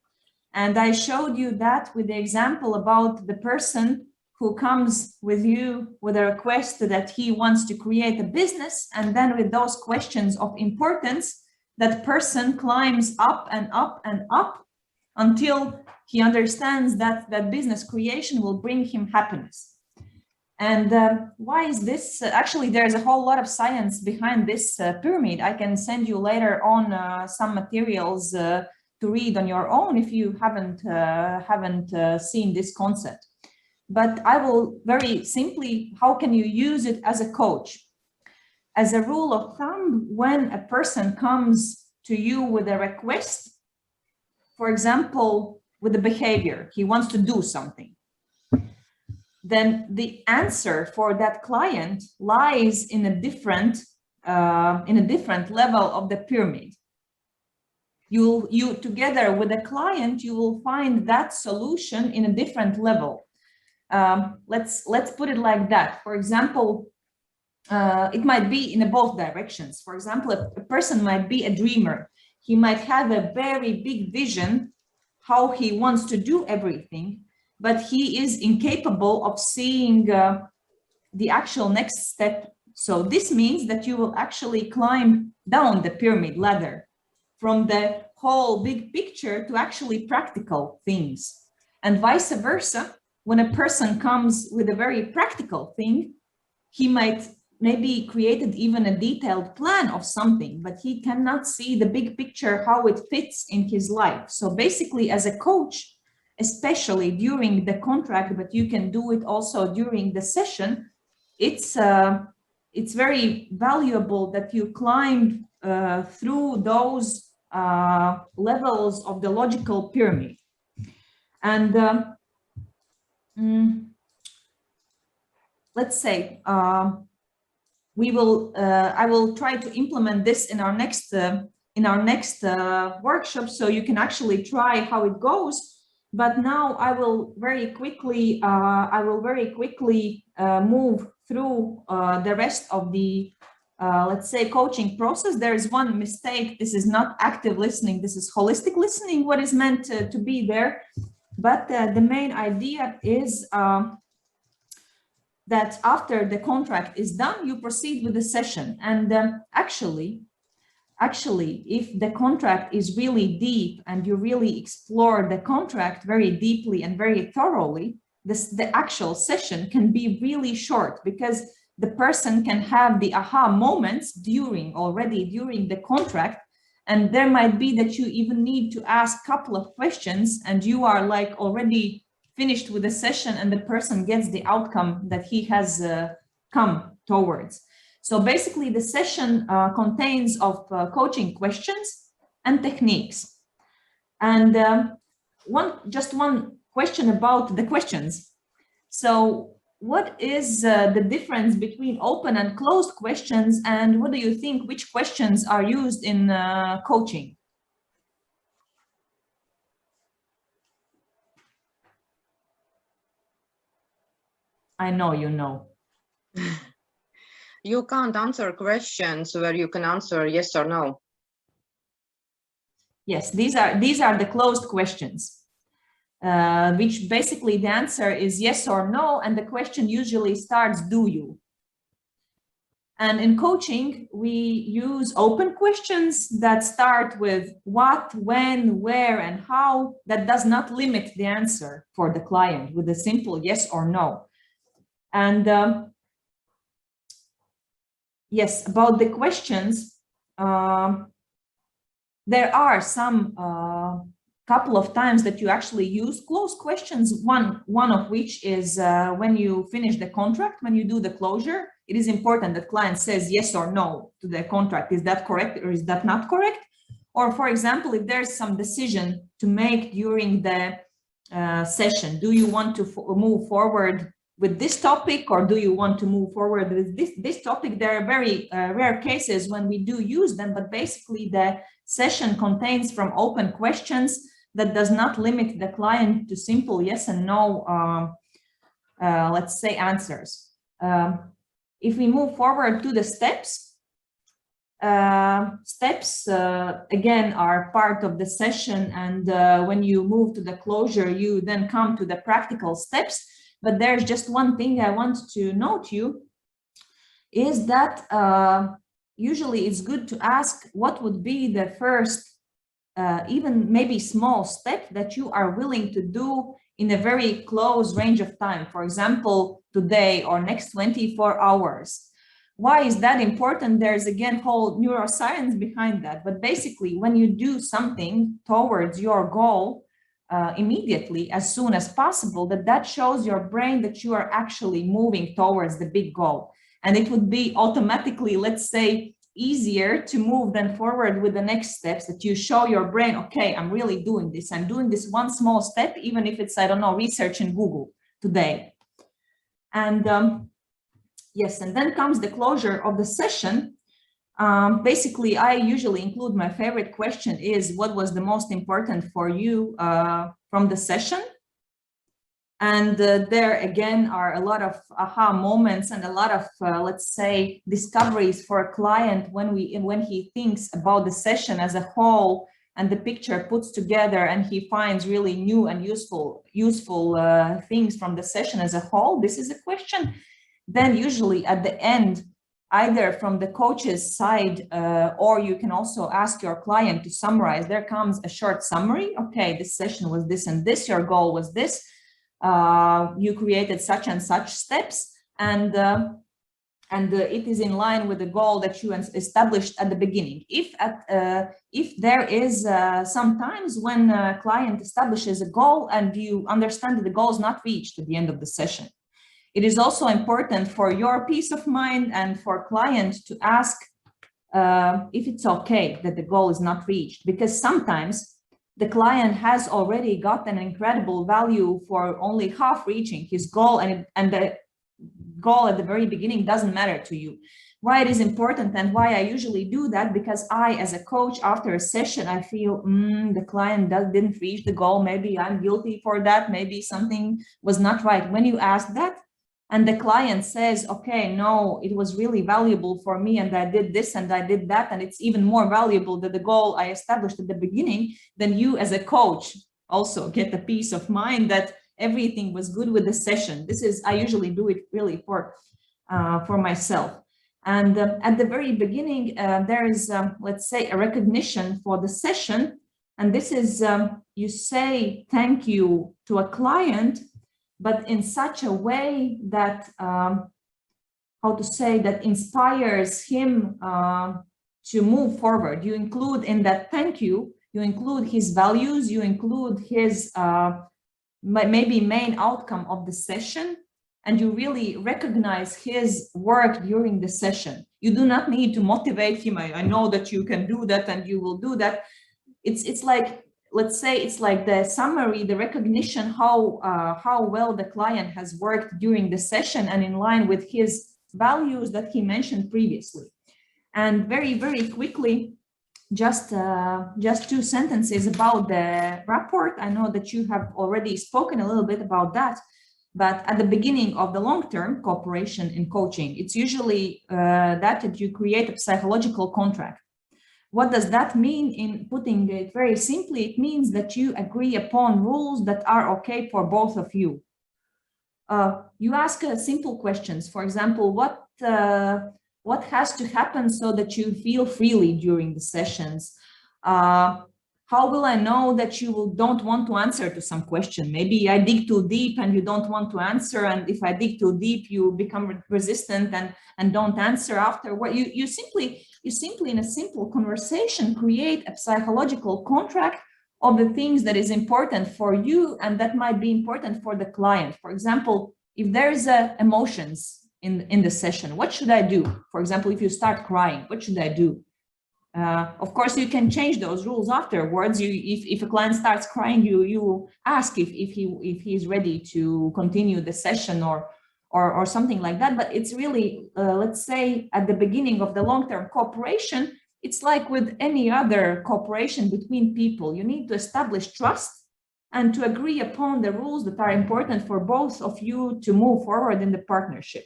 And I showed you that with the example about the person who comes with you with a request that he wants to create a business. And then with those questions of importance, that person climbs up and up and up until he understands that that business creation will bring him happiness. And why is this? Actually, there's a whole lot of science behind this pyramid. I can send you later on some materials to read on your own if you haven't seen this concept. But I will very simply, how can you use it as a coach? As a rule of thumb, when a person comes to you with a request, for example, with a behavior, he wants to do something, then the answer for that client lies in a different level of the pyramid. You together with the client, you will find that solution in a different level. Let's put it like that. For example, it might be in both directions. For example, a person might be a dreamer. He might have a very big vision how he wants to do everything, but he is incapable of seeing the actual next step. So this means that you will actually climb down the pyramid ladder from the whole big picture to actually practical things. And vice versa, when a person comes with a very practical thing, he might maybe created even a detailed plan of something, but he cannot see the big picture, how it fits in his life. So basically, as a coach, especially during the contract, but you can do it also during the session, it's very valuable that you climb through those levels of the logical pyramid. And let's say I will try to implement this in our next workshop, so you can actually try how it goes. But now I will very quickly move through the rest of the let's say coaching process. There is one mistake. This is not active listening. This is holistic listening, what is meant to be there. But the main idea is that after the contract is done, you proceed with the session. And actually, if the contract is really deep and you really explore the contract very deeply and very thoroughly, the actual session can be really short, because the person can have the aha moments during the contract. And there might be that you even need to ask a couple of questions and you are like already finished with the session and the person gets the outcome that he has come towards. So basically the session contains of coaching questions and techniques. And just one question about the questions. So what is the difference between open and closed questions, and what do you think, which questions are used in coaching? I know you know. You can't answer questions where you can answer yes or no. Yes, these are the closed questions, which basically the answer is yes or no, and the question usually starts, do you? And in coaching, we use open questions that start with what, when, where, and how. That does not limit the answer for the client with a simple yes or no. And yes, about the questions, there are some couple of times that you actually use closed questions. One of which is when you finish the contract, when you do the closure, it is important that client says yes or no to the contract. Is that correct or is that not correct? Or for example, if there's some decision to make during the session, do you want to move forward with this topic, or do you want to move forward with this topic? There are very rare cases when we do use them, but basically the session contains from open questions that does not limit the client to simple yes and no, let's say, answers. If we move forward to the steps, again are part of the session, and when you move to the closure, you then come to the practical steps. But there's just one thing I want to note you, is that usually it's good to ask what would be the first, even maybe small step that you are willing to do in a very close range of time. For example, today or next 24 hours. Why is that important? There's again whole neuroscience behind that. But basically, when you do something towards your goal immediately, as soon as possible, that shows your brain that you are actually moving towards the big goal. And it would be automatically, let's say, easier to move then forward with the next steps, that you show your brain, okay, I'm really doing this. I'm doing this one small step, even if it's, I don't know, research in Google today. And yes, and then comes the closure of the session. Basically, I usually include my favorite question is, what was the most important for you from the session? And there again are a lot of aha moments and a lot of, let's say, discoveries for a client when he thinks about the session as a whole and the picture puts together, and he finds really new and useful things from the session as a whole. This is a question. Then usually at the end, either from the coach's side, or you can also ask your client to summarize. There comes a short summary. Okay, this session was this and this, your goal was this. You created such and such steps, and it is in line with the goal that you established at the beginning. If there is sometimes when a client establishes a goal and you understand that the goal is not reached at the end of the session, it is also important for your peace of mind and for client to ask if it's okay that the goal is not reached, because sometimes the client has already got an incredible value for only half reaching his goal, and the goal at the very beginning doesn't matter to you. Why it is important and why I usually do that, because I, as a coach, after a session, I feel the client didn't reach the goal. Maybe I'm guilty for that. Maybe something was not right. When you ask that, and the client says, okay, no, it was really valuable for me, and I did this and I did that, and it's even more valuable than the goal I established at the beginning, then you as a coach also get the peace of mind that everything was good with the session. This is, I usually do it really for myself. And at the very beginning, there is, let's say, a recognition for the session. And this is, you say thank you to a client, but in such a way that, how to say, that inspires him to move forward. You include in that thank you, you include his values, you include his maybe main outcome of the session, and you really recognize his work during the session. You do not need to motivate him. I know that you can do that and you will do that. It's like, let's say, it's like the summary, the recognition, how well the client has worked during the session and in line with his values that he mentioned previously. And very, very quickly, just 2 sentences about the report. I know that you have already spoken a little bit about that, but at the beginning of the long-term cooperation in coaching, it's usually that you create a psychological contract. What does that mean? In putting it very simply, it means that you agree upon rules that are okay for both of you. You ask simple questions. For example, what has to happen so that you feel freely during the sessions? How will I know that you don't want to answer to some question? Maybe I dig too deep and you don't want to answer. And if I dig too deep, you become resistant and don't answer afterward. You simply in a simple conversation create a psychological contract of the things that is important for you and that might be important for the client. For example, if there is emotions in the session, what should I do? For example, if you start crying, what should I do? Of course, you can change those rules afterwards. If a client starts crying, you ask if he's ready to continue the session or something like that. But it's really, let's say, at the beginning of the long-term cooperation, it's like with any other cooperation between people. You need to establish trust and to agree upon the rules that are important for both of you to move forward in the partnership.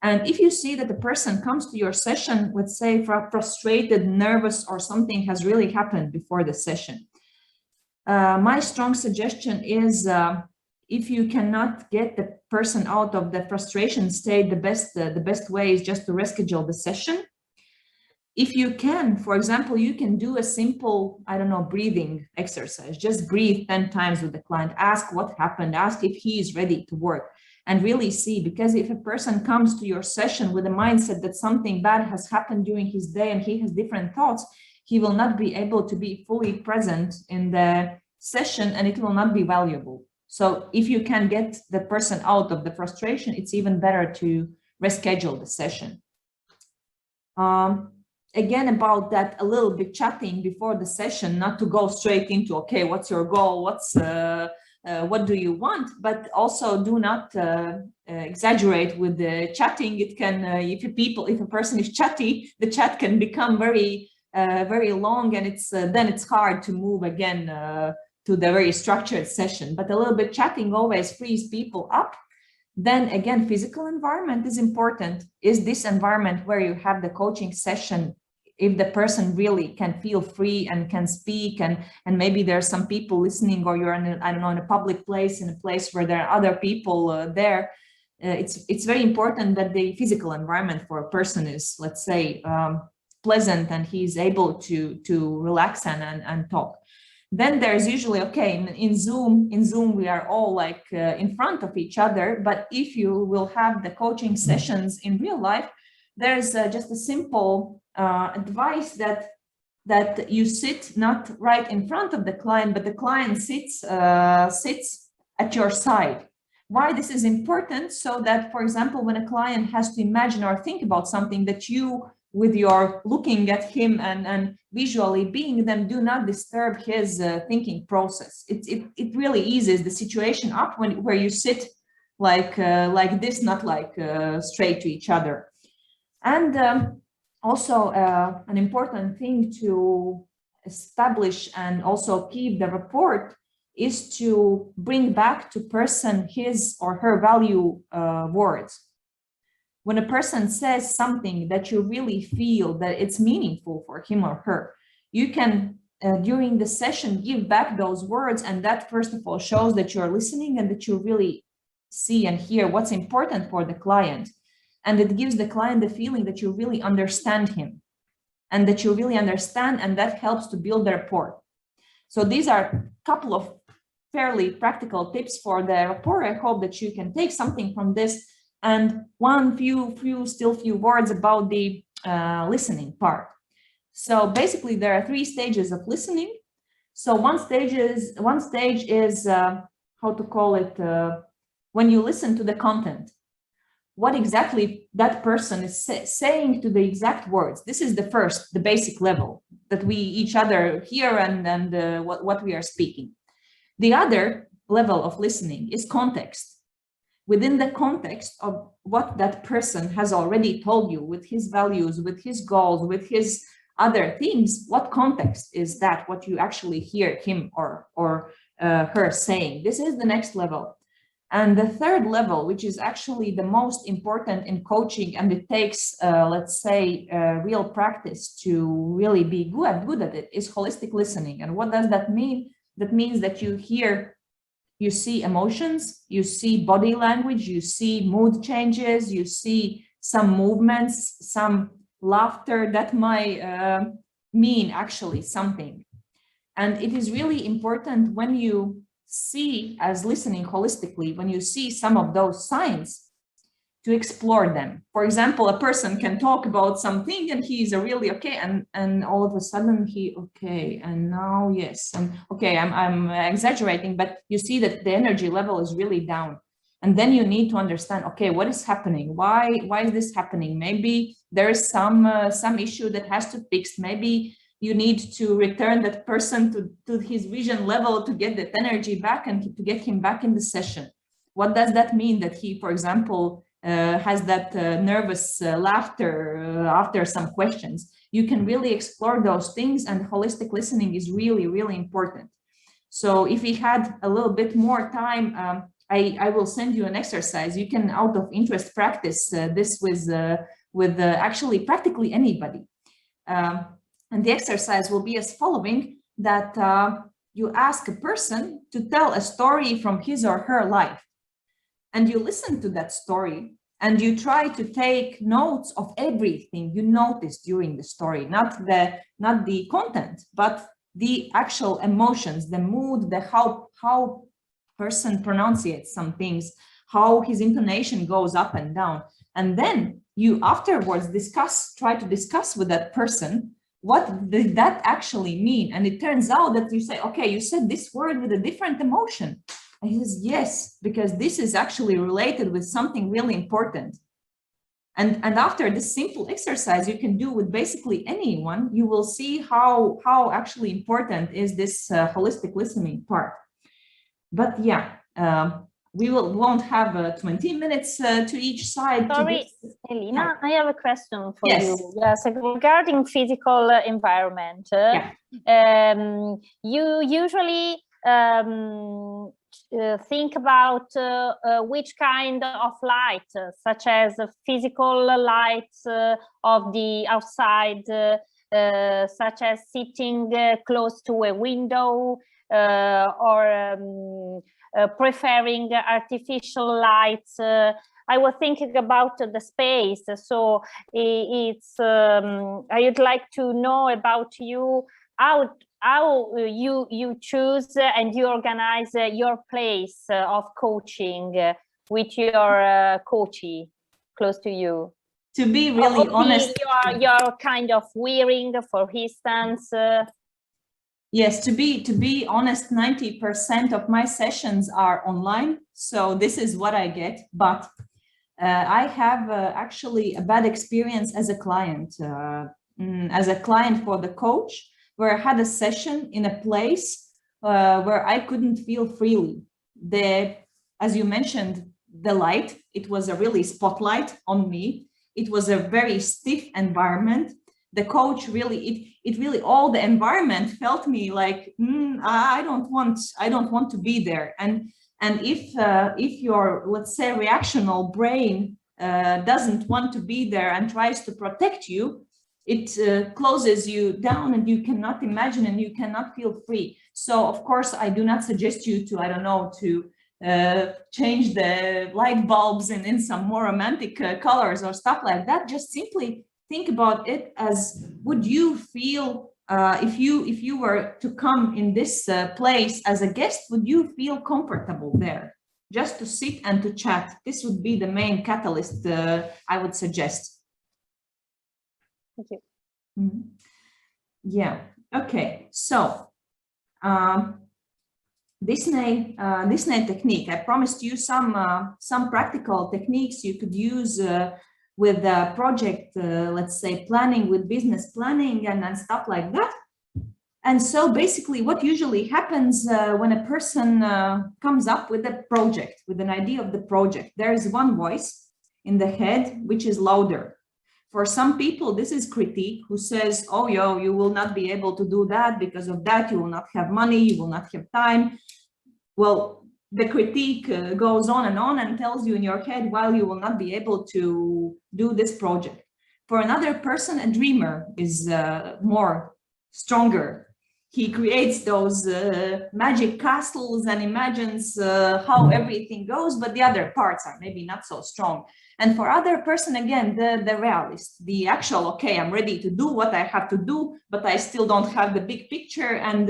And if you see that the person comes to your session, let's say frustrated, nervous, or something has really happened before the session, my strong suggestion is if you cannot get the person out of the frustration state, the best way is just to reschedule the session. If you can, for example, you can do a simple, I don't know, breathing exercise. Just breathe 10 times with the client. Ask what happened. Ask if he is ready to work. And really see, because if a person comes to your session with a mindset that something bad has happened during his day and he has different thoughts, he will not be able to be fully present in the session and it will not be valuable. So if you can get the person out of the frustration, it's even better to reschedule the session. Again, about that, a little bit chatting before the session, not to go straight into, okay, what's your goal? What do you want? But also do not exaggerate with the chatting. It can, if a person is chatty, the chat can become very long, and then it's hard to move again to the very structured session. But a little bit chatting always frees people up. Then again, physical environment is important. Is this environment where you have the coaching session, if the person really can feel free and can speak, and maybe there are some people listening, or you're in I don't know, in a public place, in a place where there are other people there, it's very important that the physical environment for a person is, let's say, pleasant, and he's able to relax and talk. Then there's usually, okay, in Zoom we are all like in front of each other, but if you will have the coaching sessions in real life, there's just a simple advice that you sit not right in front of the client, but the client sits at your side. Why this is important? So that, for example, when a client has to imagine or think about something, that you, with your looking at him and visually being them, do not disturb his thinking process. It really eases the situation up where you sit like this, not like straight to each other. And also an important thing to establish and also keep the rapport is to bring back to person his or her value words. When a person says something that you really feel that it's meaningful for him or her, you can, during the session, give back those words. And that, first of all, shows that you're listening and that you really see and hear what's important for the client. And it gives the client the feeling that you really understand him and that you really understand, and that helps to build the rapport. So these are a couple of fairly practical tips for the rapport. I hope that you can take something from this. And still few words about the listening part. So basically, there are 3 stages of listening. So one stage is how to call it, when you listen to the content, what exactly that person is saying to the exact words. This is the basic level that we each other hear and what we are speaking. The other level of listening is context. Within the context of what that person has already told you, with his values, with his goals, with his other things, what context is that, what you actually hear him or her saying? This is the next level. And the third level, which is actually the most important in coaching, and it takes, let's say, real practice to really be good at it, is holistic listening. And what does that mean? That means that you hear, you see emotions, you see body language, you see mood changes, you see some movements, some laughter that might mean actually something. And it is really important when you see, as listening holistically, when you see some of those signs, to explore them. For example, a person can talk about something and he's really okay, and all of a sudden he okay, and now yes, and okay, I'm exaggerating, but you see that the energy level is really down. And then you need to understand, okay, what is happening? Why is this happening? Maybe there is some issue that has to fix. Maybe you need to return that person to his vision level to get that energy back and to get him back in the session. What does that mean that he, for example, has that nervous laughter after some questions? You can really explore those things, and holistic listening is really, really important. So if we had a little bit more time, I will send you an exercise. You can, out of interest, practice this with actually practically anybody. And the exercise will be as following, that you ask a person to tell a story from his or her life. And you listen to that story and you try to take notes of everything you noticed during the story, not the content, but the actual emotions, the mood, the how person pronunciates some things, how his intonation goes up and down. And then you afterwards try to discuss with that person, what did that actually mean? And it turns out that you say, okay, you said this word with a different emotion. And he says, yes, because this is actually related with something really important. And after this simple exercise you can do with basically anyone, you will see how actually important is this holistic listening part. But yeah, we won't have 20 minutes to each side. Sorry, Elina, I have a question for yes. you. Yes, regarding physical environment. You usually think about which kind of light, such as physical lights of the outside, such as sitting close to a window, or preferring artificial lights. I was thinking about the space, so it's I would like to know about you, how you choose and you organize your place of coaching with your coachee close to you. To be really honest, you're kind of wearing, for instance. Yes, to be honest, 90% of my sessions are online, so this is what I get. But I have actually a bad experience as a client for the coach, where I had a session in a place where I couldn't feel freely. As you mentioned, the light, it was a really spotlight on me. It was a very stiff environment. The coach really, it really, all the environment felt me like, I don't want to be there. And if your, let's say, reactional brain doesn't want to be there and tries to protect you, it closes you down and you cannot imagine and you cannot feel free. So of course, I do not suggest you to, I don't know, to change the light bulbs in some more romantic colors or stuff like that. Just simply think about it as, would you feel if you were to come in this place as a guest, would you feel comfortable there just to sit and to chat? This would be the main catalyst I would suggest. Thank you. Mm-hmm. Yeah. Okay. So Disney technique. I promised you some practical techniques you could use with project, let's say, planning, with business planning and stuff like that. And so basically what usually happens when a person comes up with a project, with an idea of the project, there is one voice in the head which is louder. For some people, this is critique, who says, oh, you will not be able to do that. Because of that, you will not have money, you will not have time. Well, the critique goes on and tells you in your head, well, you will not be able to do this project. For another person, a dreamer is more stronger. he creates those magic castles and imagines how everything goes, but the other parts are maybe not so strong. And for other person, again, the realist, the actual, okay, I'm ready to do what I have to do, but I still don't have the big picture, and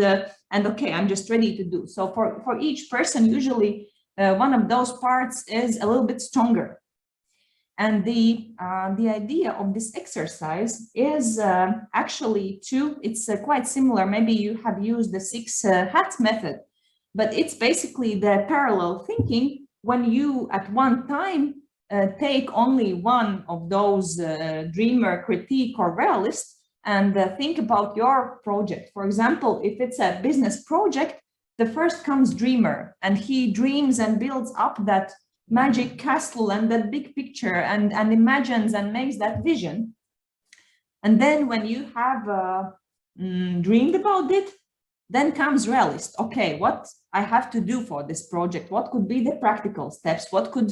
okay, I'm just ready to do. So for each person, usually one of those parts is a little bit stronger. And the idea of this exercise is actually it's quite similar. Maybe you have used the 6 hats method, but it's basically the parallel thinking when you at one time take only one of those dreamer, critique, or realist and think about your project. For example, if it's a business project, the first comes dreamer, and he dreams and builds up that magic castle and that big picture and imagines and makes that vision. And then when you have dreamed about it, then comes realist. Okay, what I have to do for this project? What could be the practical steps? What could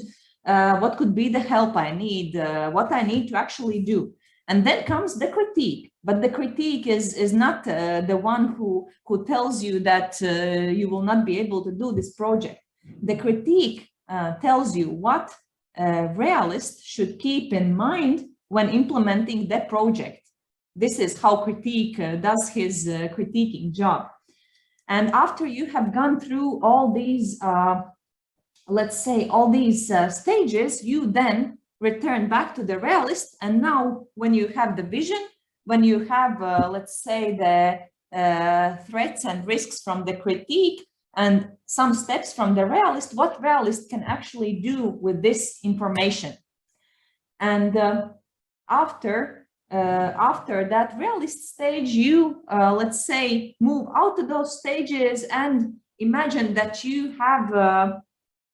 be the help I need? What I need to actually do? And then comes the critique. But the critique is not the one who tells you that you will not be able to do this project. The critique tells you what realist should keep in mind when implementing the project. This is how critique does his critiquing job. And after you have gone through all these, let's say, all these stages, you then return back to the realist. And now when you have the vision, when you have, let's say, the threats and risks from the critique, and some steps from the realist, what realist can actually do with this information. And after that realist stage, you, let's say, move out of those stages and imagine that you have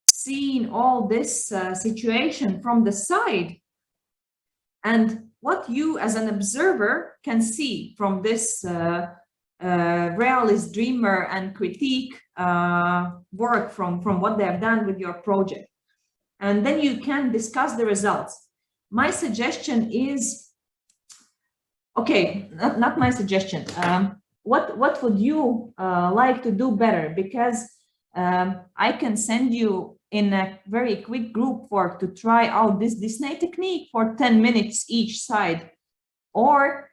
seen all this situation from the side. And what you as an observer can see from this realist, dreamer, and critique work from what they have done with your project. And then you can discuss the results. My suggestion is, okay, not my suggestion. What would you like to do better? Because I can send you in a very quick group work to try out this Disney technique for 10 minutes each side. Or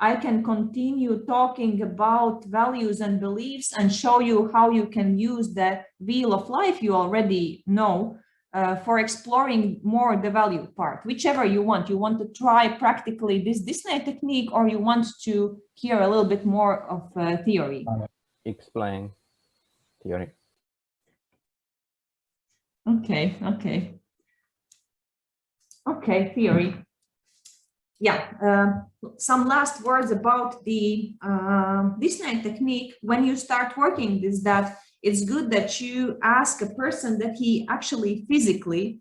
I can continue talking about values and beliefs and show you how you can use the wheel of life you already know for exploring more the value part, whichever you want. You want to try practically this Disney technique, or you want to hear a little bit more of theory? Explain theory. Okay, theory. Yeah, some last words about the Disney technique. When you start working is that it's good that you ask a person that he actually physically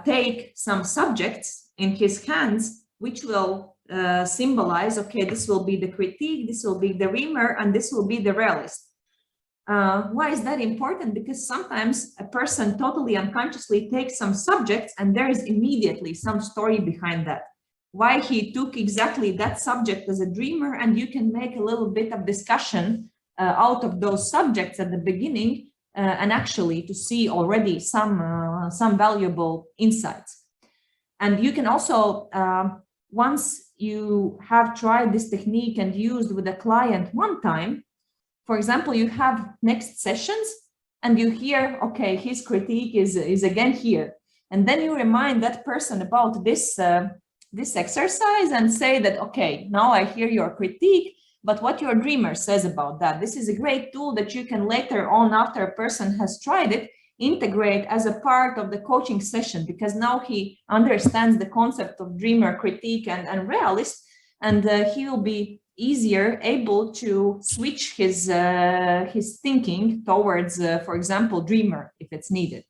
take some subjects in his hands, which will symbolize, okay, this will be the critique, this will be the dreamer, and this will be the realist. Why is that important? Because sometimes a person totally unconsciously takes some subjects and there is immediately some story behind that. Why he took exactly that subject as a dreamer, and you can make a little bit of discussion out of those subjects at the beginning and actually to see already some valuable insights. And you can also, once you have tried this technique and used with a client one time, for example, you have next sessions and you hear, okay, his critique is again here. And then you remind that person about this exercise and say that, okay, now I hear your critique, but what your dreamer says about that. This is a great tool that you can later on, after a person has tried it, integrate as a part of the coaching session, because now he understands the concept of dreamer, critique, and realist, and he will be easier able to switch his thinking towards, for example, dreamer if it's needed.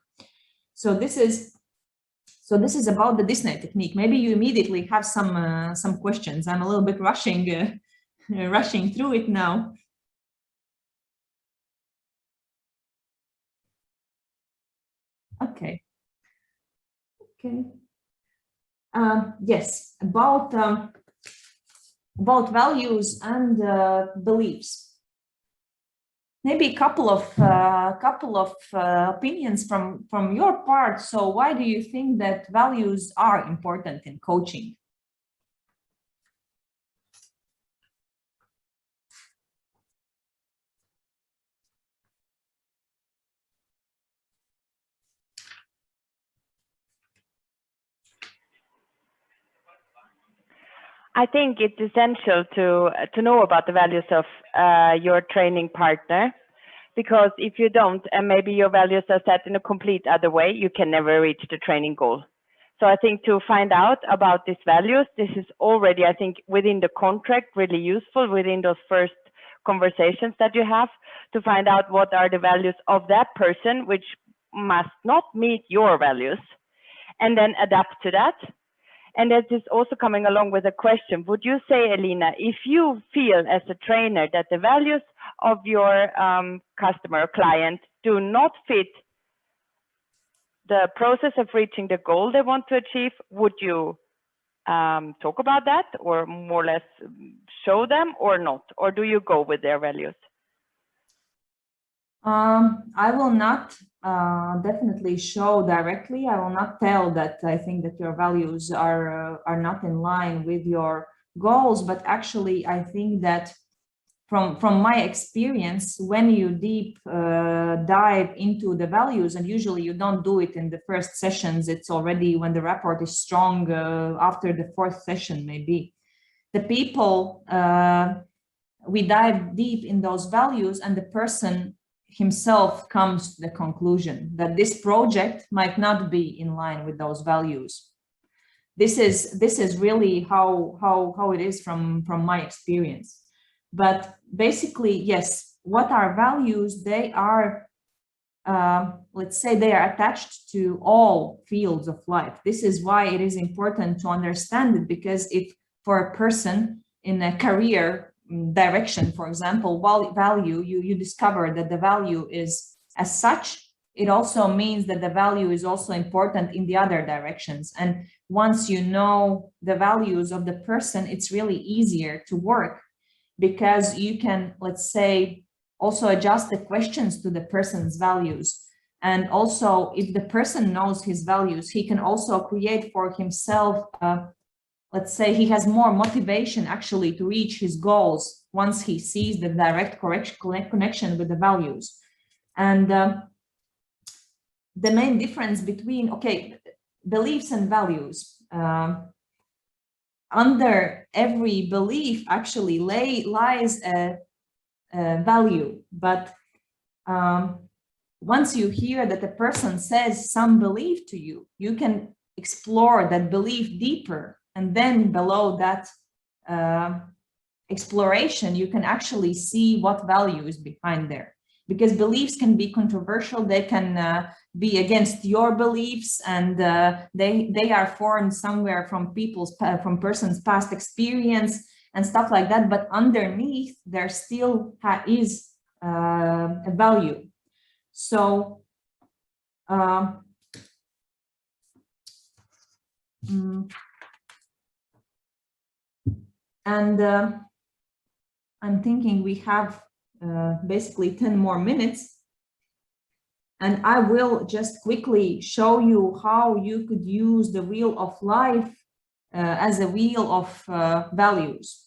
So this is about the Disney technique. Maybe you immediately have some questions. I'm a little bit rushing through it now. Okay. Yes, about both values and beliefs. Maybe a couple of opinions from your part. So why do you think that values are important in coaching? I think it's essential to know about the values of your training partner, because if you don't, and maybe your values are set in a complete other way, you can never reach the training goal. So I think to find out about these values, this is already, I think, within the contract, really useful within those first conversations that you have, to find out what are the values of that person, which must not meet your values, and then adapt to that. And that is also coming along with a question. Would you say, Elina, if you feel as a trainer that the values of your customer or client do not fit the process of reaching the goal they want to achieve, would you talk about that, or more or less show them, or not? Or do you go with their values? I will not definitely show directly. I will not tell that I think that your values are not in line with your goals, but actually I think that from my experience, when you deep dive into the values, and usually you don't do it in the first sessions, it's already when the rapport is strong after the fourth session maybe. The people, we dive deep in those values, and the person himself comes to the conclusion that this project might not be in line with those values. This is really how it is from my experience. But basically, yes, what are values? They are, let's say, they are attached to all fields of life. This is why it is important to understand it, because if for a person in a career direction, for example, value, you discover that the value is as such, it also means that the value is also important in the other directions. And once you know the values of the person, it's really easier to work, because you can, let's say, also adjust the questions to the person's values. And also, if the person knows his values, he can also create for himself, let's say, he has more motivation actually to reach his goals once he sees the direct connection with the values. And the main difference between, okay, beliefs and values. Under every belief actually lies a value, but once you hear that a person says some belief to you, you can explore that belief deeper, and then below that exploration, you can actually see what value is behind there. Because beliefs can be controversial, they can be against your beliefs, and they are formed somewhere from person's past experience and stuff like that. But underneath, there still is a value. So I'm thinking we have basically 10 more minutes, and I will just quickly show you how you could use the wheel of life as a wheel of values.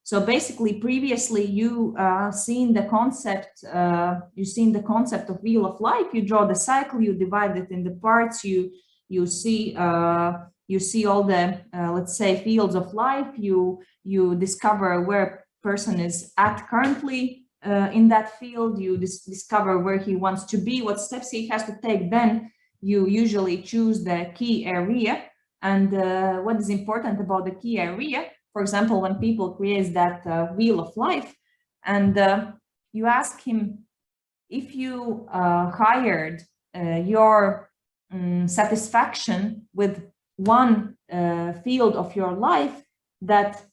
So basically, previously you seen the concept of wheel of life. You draw the cycle, you divide it in the parts, you see all the let's say fields of life. You discover where person is at currently in that field. You discover where he wants to be, what steps he has to take. Then you usually choose the key area. And what is important about the key area, for example, when people create that wheel of life, and you ask him, if you hired your satisfaction with one field of your life that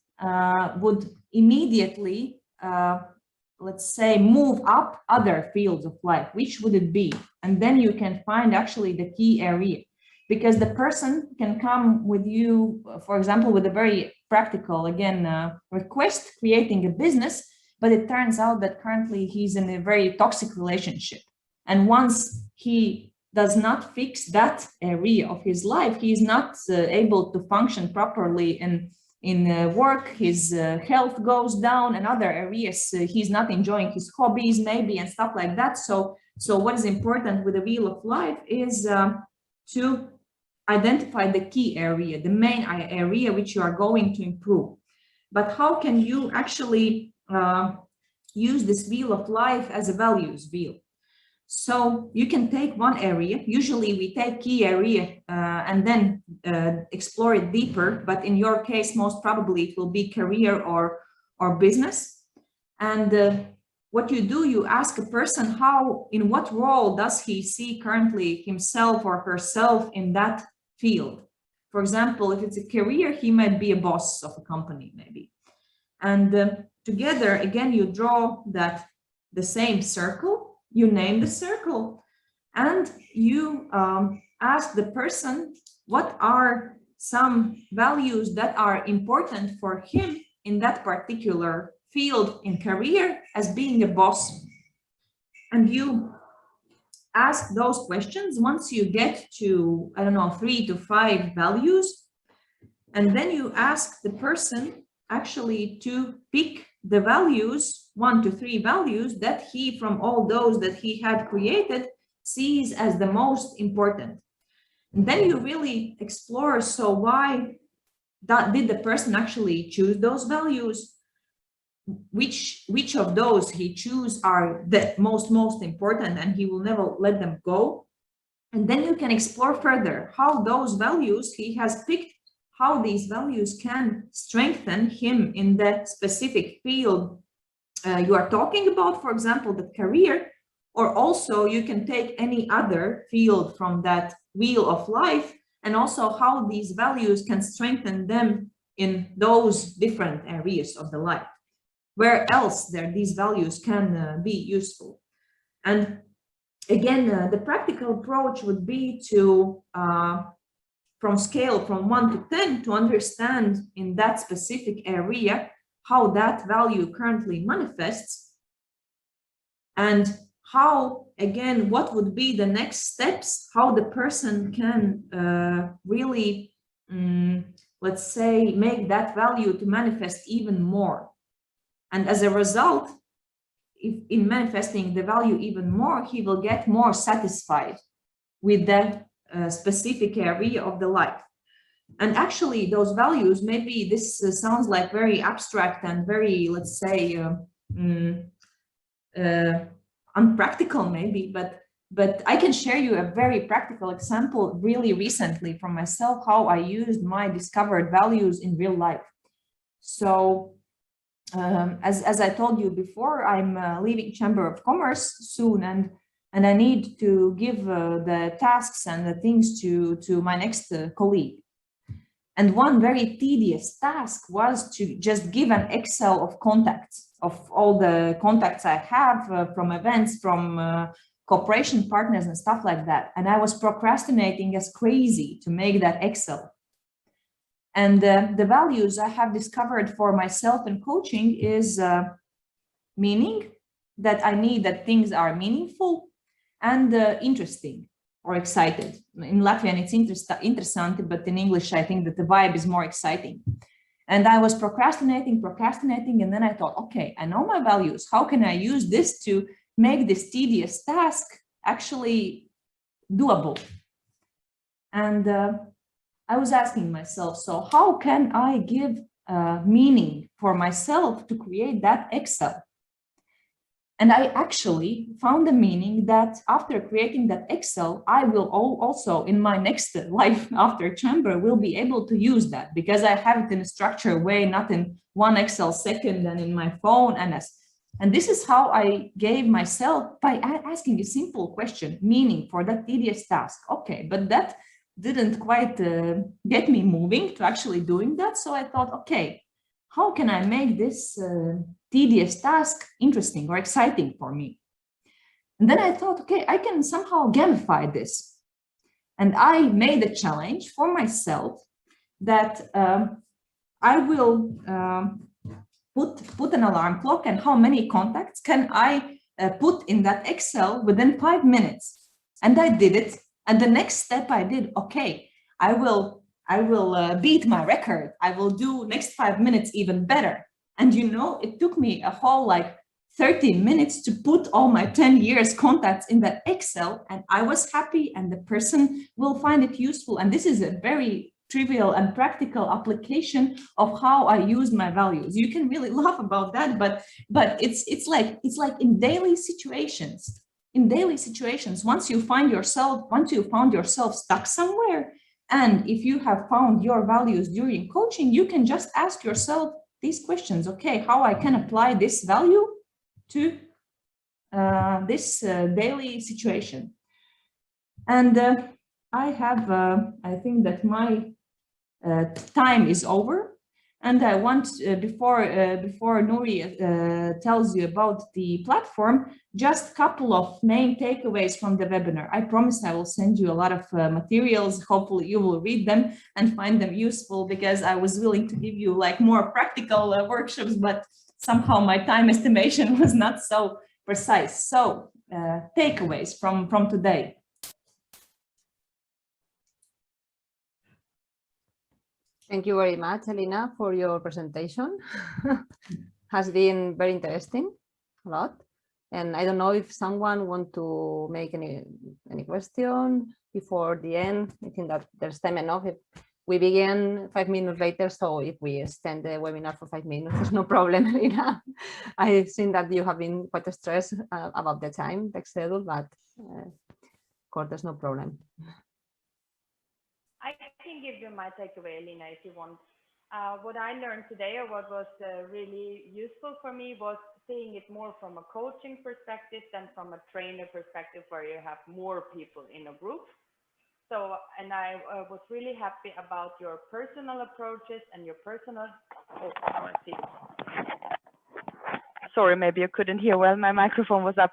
would immediately, let's say, move up other fields of life, which would it be? And then you can find actually the key area, because the person can come with you, for example, with a very practical, again, request, creating a business, but it turns out that currently he's in a very toxic relationship. And once he does not fix that area of his life, he is not able to function properly in work, his health goes down, and other areas, he's not enjoying his hobbies maybe and stuff like that. So what is important with the wheel of life is to identify the key area, the main area which you are going to improve. But how can you actually use this wheel of life as a values wheel? So you can take one area. Usually we take key area and then explore it deeper. But in your case, most probably it will be career or business. And what you do, you ask a person in what role does he see currently himself or herself in that field. For example, if it's a career, he might be a boss of a company maybe. And together, again, you draw the same circle. You name the circle and you ask the person what are some values that are important for him in that particular field in career as being a boss. And you ask those questions once you get to, I don't know, 3 to 5 values. And then you ask the person actually to pick the values, 1 to 3 values that he, from all those that he had created, sees as the most important. And then you really explore, so why did the person actually choose those values? Which of those he choose are the most important and he will never let them go? And then you can explore further how those values he has picked, how these values can strengthen him in that specific field you are talking about, for example, the career, or also you can take any other field from that wheel of life, and also how these values can strengthen them in those different areas of the life, where else these values can be useful. And again, the practical approach would be to from scale from 1 to 10 to understand in that specific area how that value currently manifests and how, again, what would be the next steps, how the person can really, let's say, make that value to manifest even more. And as a result, in manifesting the value even more, he will get more satisfied with that specific area of the life. And actually those values, maybe this sounds like very abstract and very, let's say, unpractical maybe, but I can share you a very practical example really recently from myself, how I used my discovered values in real life. So as I told you before, I'm leaving Chamber of Commerce soon, and I need to give the tasks and the things to my next colleague. And one very tedious task was to just give an Excel of contacts, of all the contacts I have from events, from cooperation partners and stuff like that. And I was procrastinating as crazy to make that Excel. And the values I have discovered for myself in coaching is meaning, that I need that things are meaningful and interesting or excited. In Latvian, it's interessant, but in English, I think that the vibe is more exciting. And I was procrastinating, and then I thought, okay, I know my values. How can I use this to make this tedious task actually doable? And I was asking myself, so how can I give meaning for myself to create that Excel? And I actually found the meaning that after creating that Excel, I will also in my next life after Chamber will be able to use that, because I have it in a structured way, not in one Excel second and in my phone. And this is how I gave myself, by asking a simple question, meaning for that tedious task. Okay, but that didn't quite get me moving to actually doing that. So I thought, okay, how can I make this tedious task interesting or exciting for me? And then I thought, okay, I can somehow gamify this. And I made a challenge for myself that I will put an alarm clock and how many contacts can I put in that Excel within 5 minutes. And I did it. And the next step I did, okay, I will beat my record. I will do next 5 minutes even better. And you know, it took me a whole like 30 minutes to put all my 10 years contacts in that Excel, and I was happy, and the person will find it useful. And this is a very trivial and practical application of how I use my values. You can really laugh about that, but it's like in daily situations. In daily situations, once you found yourself stuck somewhere, and if you have found your values during coaching, you can just ask yourself these questions. Okay, how I can apply this value to this daily situation. And I think that my time is over, and I want before Nuri tells you about the platform, just a couple of main takeaways from the webinar. I promise I will send you a lot of materials. Hopefully you will read them and find them useful, because I was willing to give you like more practical workshops, but somehow my time estimation was not so precise. So takeaways from today. Thank you very much, Elina, for your presentation. Has been very interesting, a lot. And I don't know if someone wants to make any question before the end. I think that there's time enough. If we begin 5 minutes later, so if we extend the webinar for 5 minutes, there's no problem, Elina. I've seen that you have been quite stressed about the time, the schedule, but of course, there's no problem. I can give you my takeaway, Elina, if you want. What I learned today, or what was really useful for me, was seeing it more from a coaching perspective than from a trainer perspective, where you have more people in a group. So, and I was really happy about your personal approaches and your personal, sorry, maybe you couldn't hear well, my microphone was up.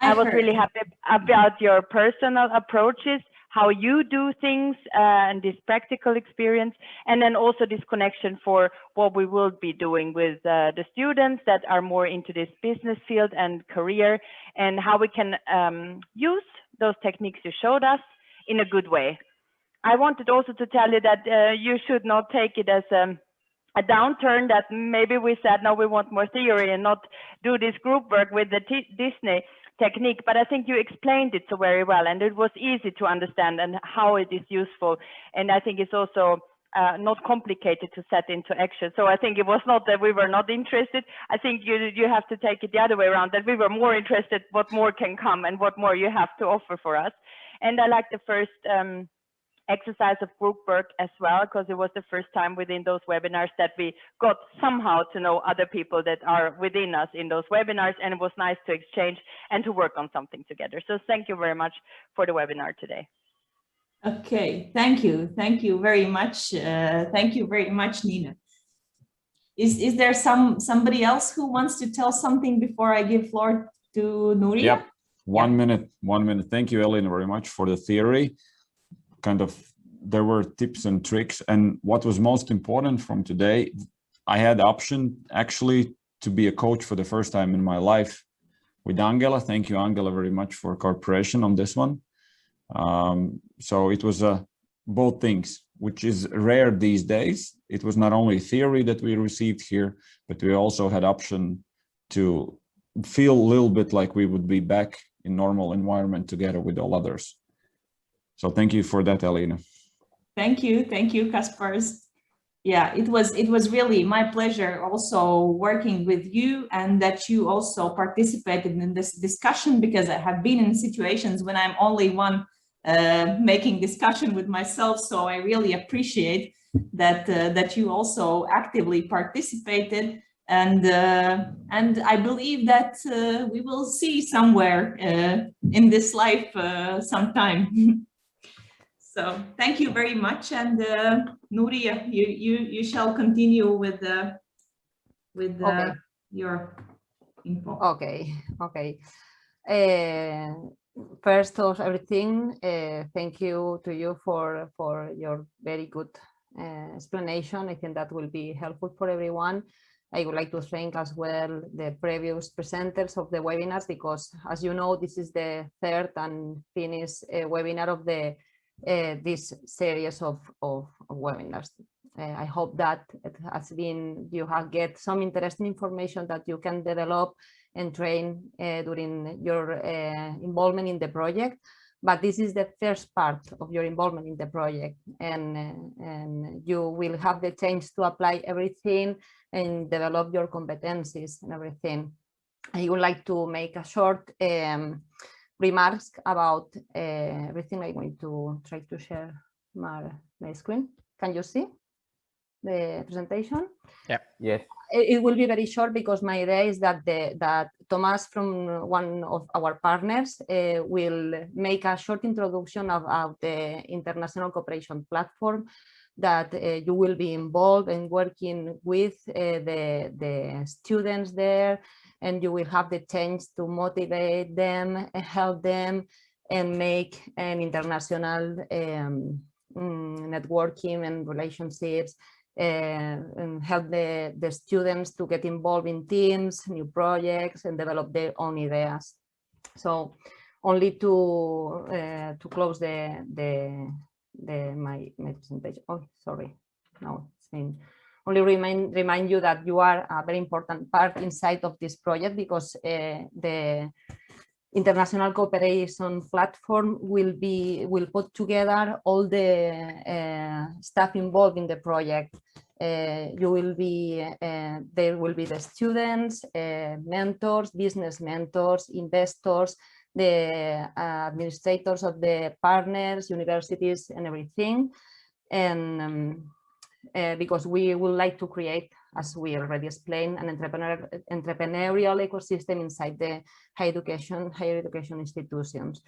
I was really happy about your personal approaches, how you do things, and this practical experience, and then also this connection for what we will be doing with the students that are more into this business field and career, and how we can use those techniques you showed us in a good way. I wanted also to tell you that you should not take it as a downturn, that maybe we said, no, we want more theory and not do this group work with the Disney technique, but I think you explained it so very well, and it was easy to understand and how it is useful. And I think it's also not complicated to set into action. So I think it was not that we were not interested. I think you have to take it the other way around, that we were more interested what more can come and what more you have to offer for us. And I like the first exercise of group work as well, because it was the first time within those webinars that we got somehow to know other people that are within us in those webinars, and it was nice to exchange and to work on something together. So thank you very much for the webinar today. Okay, thank you very much. Thank you very much, Nina. Is there somebody else who wants to tell something before I give floor to Nuria? Yep, 1 minute. Thank you, Elena, very much for the theory. Kind of, there were tips and tricks, and what was most important from today, I had the option actually to be a coach for the first time in my life with Angela. Thank you, Angela, very much for cooperation on this one. So it was both things, which is rare these days. It was not only theory that we received here, but we also had option to feel a little bit like we would be back in normal environment together with all others. So thank you for that, Elena. Thank you, Kaspars. Yeah, it was really my pleasure also working with you, and that you also participated in this discussion, because I have been in situations when I'm only one making discussion with myself. So I really appreciate that you also actively participated, and I believe that we will see somewhere in this life sometime. So thank you very much, and Nuria, you shall continue with Okay. your info. Okay. First of everything, thank you to you for your very good explanation. I think that will be helpful for everyone. I would like to thank as well the previous presenters of the webinars, because as you know, this is the third and finished webinar of this series of webinars. I hope that it has been, you have get some interesting information that you can develop and train during your involvement in the project. But this is the first part of your involvement in the project, and you will have the chance to apply everything and develop your competencies and everything. I would like to make a short remarks about everything. I'm going to try to share my screen. Can you see the presentation? Yeah. Yes. It will be very short, because my idea is that that Thomas, from one of our partners, will make a short introduction of the international cooperation platform, that you will be involved in working with the students there, and you will have the chance to motivate them, help them, and make an international networking and relationships, and help the students to get involved in teams, new projects, and develop their own ideas. So only to close my presentation. Oh, sorry. No, it's been only remind you that you are a very important part inside of this project, because the international cooperation platform will put together all the staff involved in the project. You will be there will be the students, mentors, business mentors, investors, the administrators of the partners, universities, and everything. And because we would like to create, as we already explained, an entrepreneurial ecosystem inside the higher education institutions.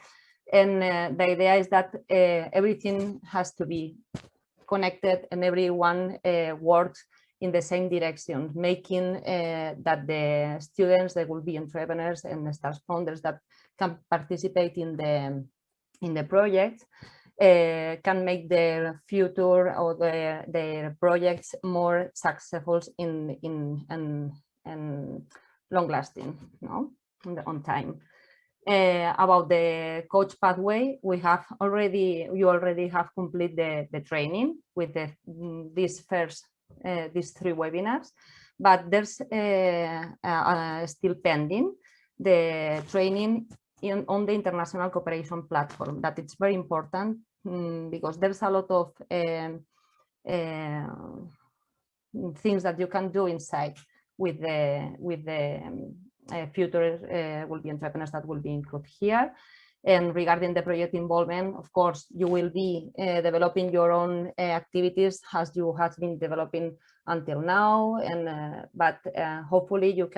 And the idea is that everything has to be connected, and everyone works in the same direction, making that the students, they will be entrepreneurs and start founders that can participate in the project, can make their future or their projects more successful and long lasting, no? On time. About the coach pathway, you already have completed the training with these 3 webinars, but there's still pending the training on the international cooperation platform. That it's very important, because there's a lot of things that you can do inside with the future will-be entrepreneurs that will be included here. And regarding the project involvement, of course, you will be developing your own activities as you have been developing until now. And but hopefully you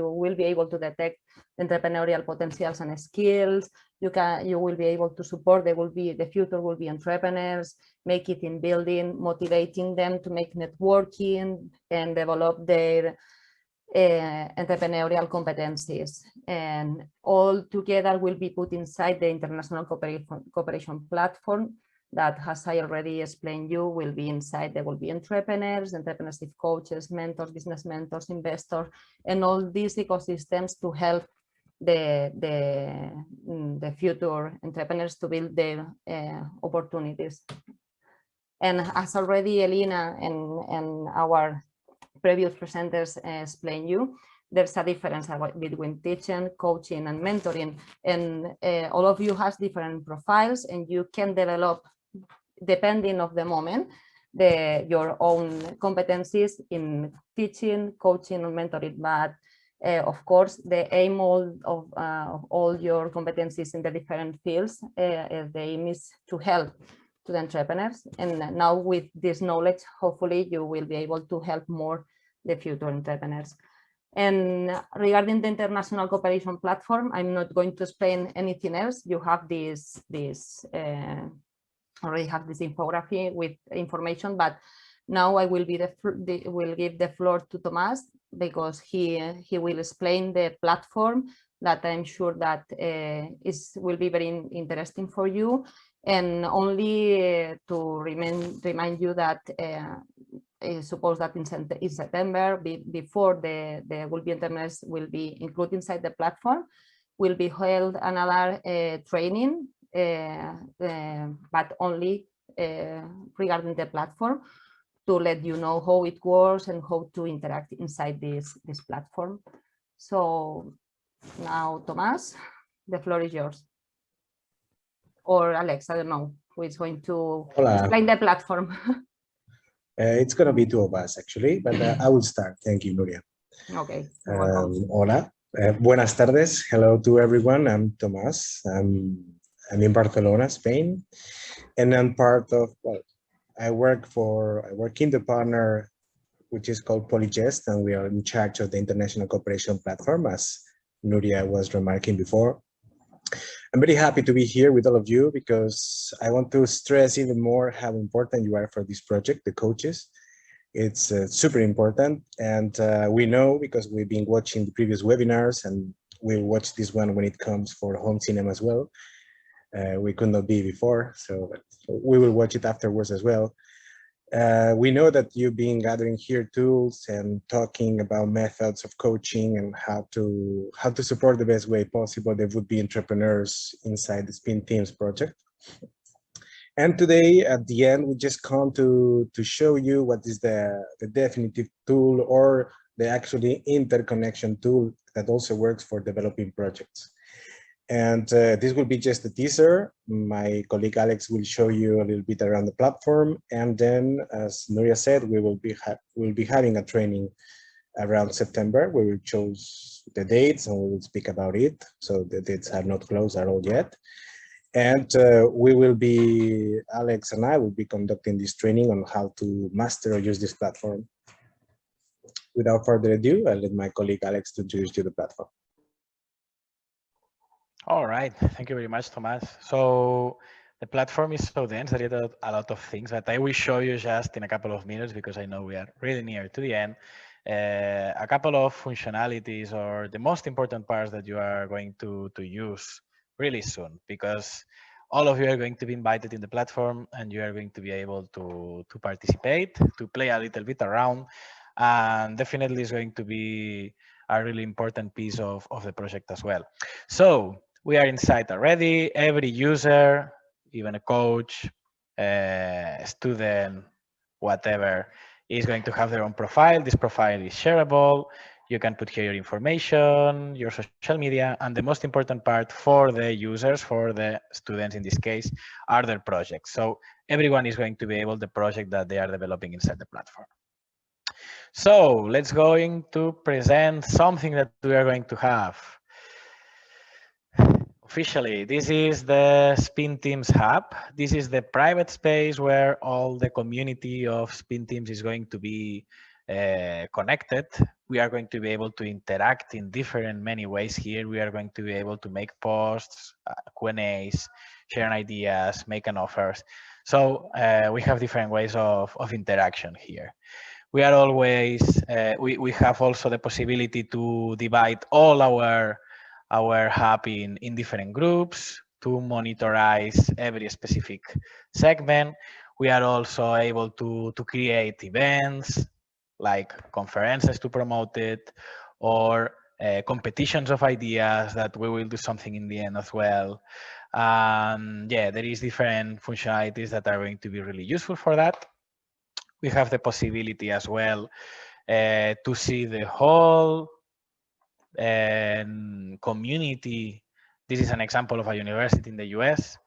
will be able to detect entrepreneurial potentials and skills. You will be able to support. The future will be entrepreneurs, make it in building, motivating them to make networking and develop their entrepreneurial competencies, and all together will be put inside the international cooperation platform that, as I already explained you, will be inside. There will be entrepreneurs, entrepreneurship coaches, mentors, business mentors, investors, and all these ecosystems to help the future entrepreneurs to build their opportunities. And as already Elena and our previous presenters explain you, there's a difference between teaching, coaching, and mentoring, and all of you has different profiles, and you can develop, depending of the moment, your own competencies in teaching, coaching, and mentoring. But of course, the aim of all your competencies in the different fields, the aim is to help to the entrepreneurs. And now with this knowledge, hopefully you will be able to help more the future entrepreneurs. And regarding the international cooperation platform, I'm not going to explain anything else. You have already have this infographic with information, but now I will give the floor to Tomás, because he will explain the platform that I'm sure that will be very interesting for you. And only to remind you that suppose that in September, before the will be internet will be included inside the platform, will be held another training, but only regarding the platform, to let you know how it works and how to interact inside this platform. So now, Tomás, the floor is yours. Or Alex, I don't know who is going to explain the platform. It's going to be two of us, actually, but I will start. Thank you, Nuria. Okay. Hola. Buenas tardes. Hello to everyone. I'm Tomás. I'm in Barcelona, Spain, and I'm part of, well, I work in the partner which is called Polygest, and we are in charge of the International Cooperation Platform, as Nuria was remarking before. I'm very happy to be here with all of you because I want to stress even more how important you are for this project, the coaches. It's super important, and we know because we've been watching the previous webinars, and we'll watch this one when it comes for home cinema as well. We could not be before, so we will watch it afterwards as well. We know that you've been gathering here tools and talking about methods of coaching and how to support the best way possible the would-be entrepreneurs inside the SPINTeams project. And today, at the end, we just come to show you what is the definitive tool or the actually interconnection tool that also works for developing projects. And this will be just a teaser. My colleague Alex will show you a little bit around the platform. And then, as Nuria said, we'll be having a training around September where we choose the dates and we will speak about it. So the dates are not closed at all yet. And Alex and I will be conducting this training on how to master or use this platform. Without further ado, I'll let my colleague Alex to introduce you to the platform. All right, thank you very much, Tomás. So the platform is so dense that it does a lot of things, but I will show you just in a couple of minutes because I know we are really near to the end. A couple of functionalities or the most important parts that you are going to use really soon, because all of you are going to be invited in the platform and you are going to be able to participate, to play a little bit around, and definitely is going to be a really important piece of the project as well. So we are inside already. Every user, even a coach, student, whatever, is going to have their own profile. This profile is shareable. You can put here your information, your social media, and the most important part for the users, for the students in this case, are their projects. So everyone is going to be able the project that they are developing inside the platform. So let's going to present something that we are going to have. Officially, this is the SPINTeams Hub. This is the private space where all the community of SPINTeams is going to be connected. We are going to be able to interact in many ways here. We are going to be able to make posts, Q&As, share ideas, make an offers. So we have different ways of interaction here. We are always, we have also the possibility to divide all our hub in different groups to monitorize every specific segment. We are also able to create events like conferences to promote it, or competitions of ideas that we will do something in the end as well. Yeah, there is different functionalities that are going to be really useful for that. We have the possibility as well to see the whole community. This is an example of a university in the US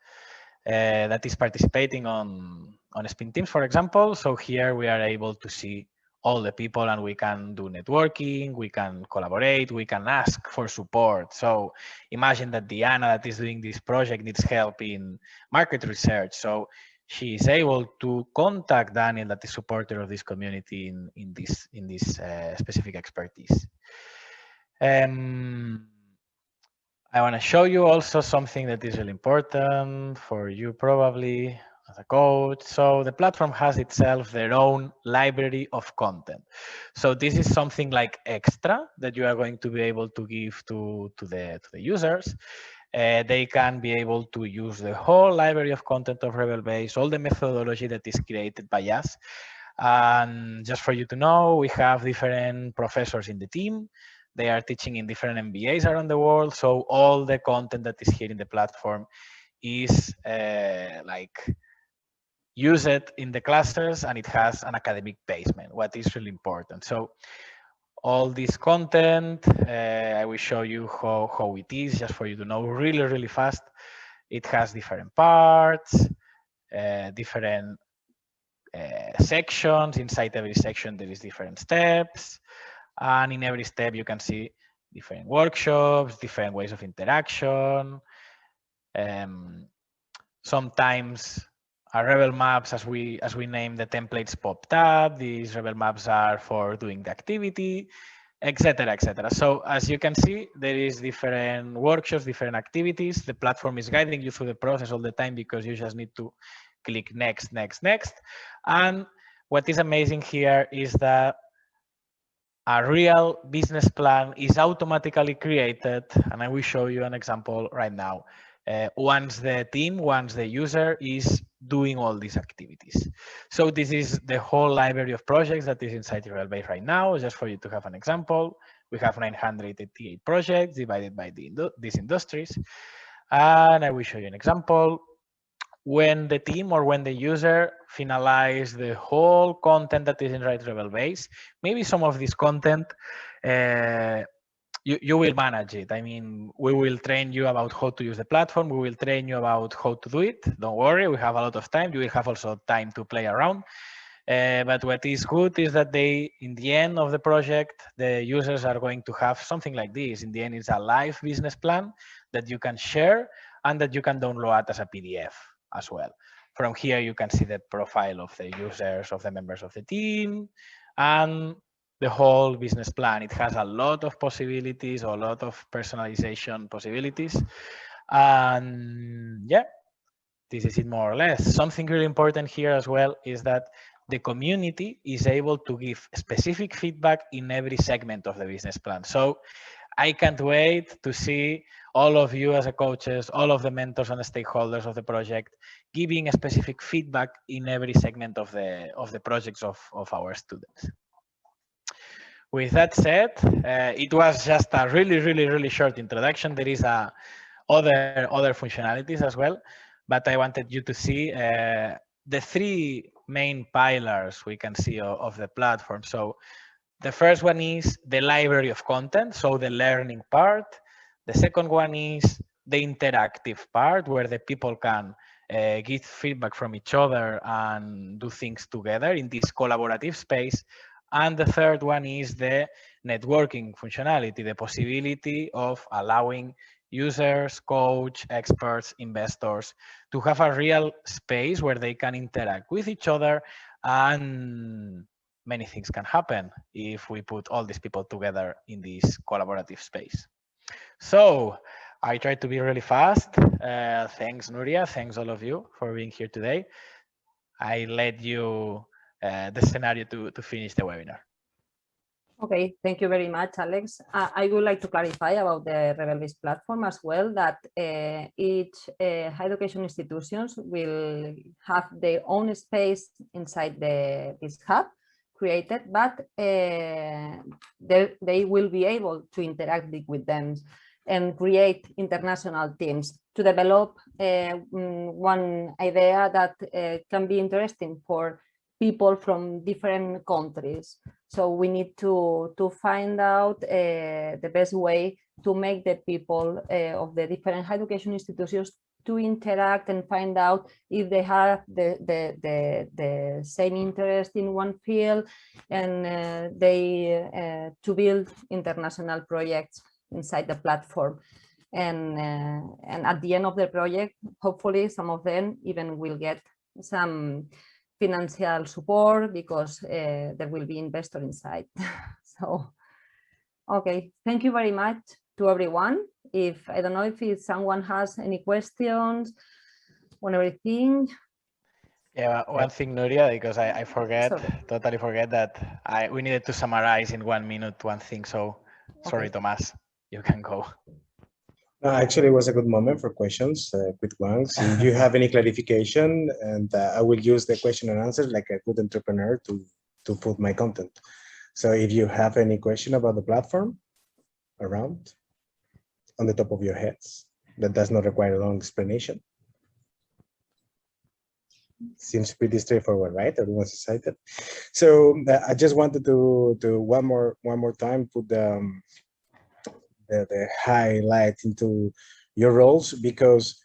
that is participating on SPINTeams, for example. So here we are able to see all the people and we can do networking, we can collaborate, we can ask for support. So imagine that Diana that is doing this project needs help in market research. So she is able to contact Daniel that is supporter of this community in this specific expertise. I want to show you also something that is really important for you probably. a coach. So the platform has itself their own library of content. So this is something like extra that you are going to be able to give to the users. They can be able to use the whole library of content of Rebel Base, all the methodology that is created by us. And just for you to know, we have different professors in the team. They are teaching in different MBAs around the world. So all the content that is here in the platform is use it in the classes, and it has an academic basement, what is really important. So all this content, I will show you how it is, just for you to know really, really fast. It has different parts, different sections. Inside every section, there is different steps. And in every step, you can see different workshops, different ways of interaction. Sometimes our Rebel maps, as we name the templates, popped up. These Rebel maps are for doing the activity, etc., etc. So as you can see, there is different workshops, different activities. The platform is guiding you through the process all the time because you just need to click next, next, next. And what is amazing here is that a real business plan is automatically created, and I will show you an example right now. Once the user is doing all these activities. So this is the whole library of projects that is inside Rebel Base right now. Just for you to have an example, we have 988 projects divided by these industries. And I will show you an example. When the team or when the user finalize the whole content that is in Rebel Base, maybe some of this content, you will manage it. I mean, we will train you about how to use the platform. We will train you about how to do it. Don't worry, we have a lot of time. You will have also time to play around. But what is good is that in the end of the project, the users are going to have something like this. In the end, it's a live business plan that you can share and that you can download as a PDF as well. From here, you can see the profile of the users, of the members of the team, and the whole business plan. It has a lot of possibilities, a lot of personalization possibilities. And yeah, this is it more or less. Something really important here as well is that the community is able to give specific feedback in every segment of the business plan. So I can't wait to see all of you as a coaches, all of the mentors and the stakeholders of the project, giving a specific feedback in every segment of the projects of our students. With that said, it was just a really, really, really short introduction. There is other functionalities as well, but I wanted you to see the three main pillars we can see of the platform. So the first one is the library of content, so the learning part. The second one is the interactive part, where the people can give feedback from each other and do things together in this collaborative space. And the third one is the networking functionality, the possibility of allowing users, coach, experts, investors to have a real space where they can interact with each other, and many things can happen if we put all these people together in this collaborative space. So I tried to be really fast. Thanks, Nuria. Thanks all of you for being here today. I let you the scenario to finish the webinar. Okay, thank you very much, Alex. I would like to clarify about the Rebel Base platform as well, that each higher education institutions will have their own space inside this hub created, but they will be able to interact with them and create international teams to develop one idea that can be interesting for people from different countries. So we need to find out the best way to make the people of the different higher education institutions to interact and find out if they have the same interest in one field, and to build international projects inside the platform. And at the end of the project, hopefully some of them even will get some financial support because there will be investor inside. So, okay, thank you very much to everyone. I don't know if someone has any questions on everything. Yeah, one thing, Nuria, because I forget, Sorry. totally forget that we needed to summarize in 1 minute one thing. So sorry, Okay. Tomas, you can go. Actually, it was a good moment for questions, quick ones. If you have any clarification, and I will use the question and answer like a good entrepreneur to put my content. So if you have any question about the platform around on the top of your heads, that does not require a long explanation. Seems pretty straightforward, right? Everyone's excited. So I just wanted to one more time put the highlight into your roles, because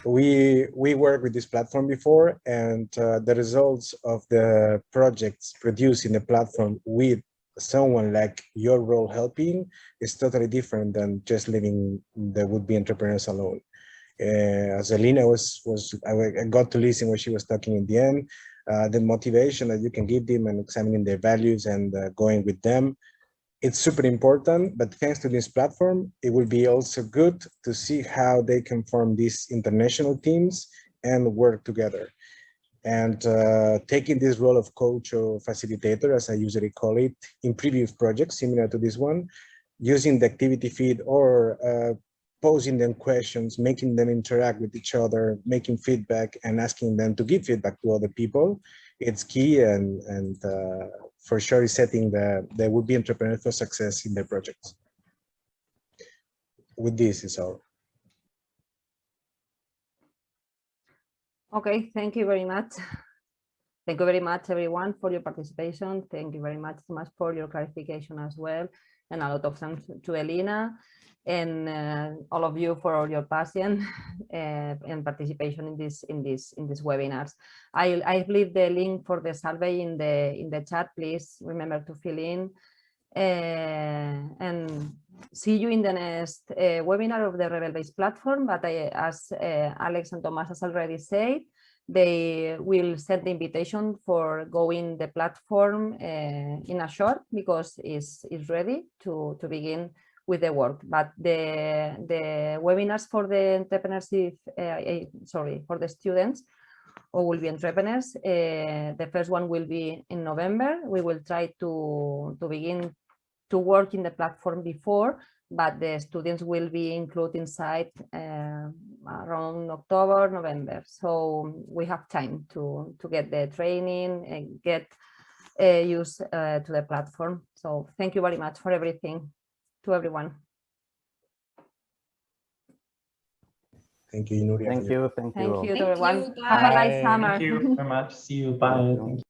we worked with this platform before, and the results of the projects produced in the platform with someone like your role helping is totally different than just leaving the would-be entrepreneurs alone. As Alina I got to listen when she was talking in the end, the motivation that you can give them and examining their values and going with them, it's super important. But thanks to this platform, it will be also good to see how they can form these international teams and work together. And taking this role of coach or facilitator, as I usually call it, in previous projects similar to this one, using the activity feed or posing them questions, making them interact with each other, making feedback and asking them to give feedback to other people, it's key, and for sure is setting the would-be entrepreneur for success in their projects. With this is all. Okay, thank you very much. Thank you very much, everyone, for your participation. Thank you very much, Tomas, for your clarification as well. And a lot of thanks to Elena and all of you for all your passion and participation in these webinars. I've leave the link for the survey in the chat. Please remember to fill in. And see you in the next webinar of the Rebel-based platform. But as Alex and Tomas has already said, they will send the invitation for going the platform in a short, because it's ready to begin with the work. But the webinars for the entrepreneurship, for the students who will be entrepreneurs, the first one will be in November. We will try to begin to work in the platform before, but the students will be included inside around October, November. So we have time to get the training and get used to the platform. So thank you very much for everything to everyone. Thank you, Nuria. Thank you. Thank you to Thank everyone. you. Have a nice Bye. summer. Thank you very much. See you. Bye. Thank you.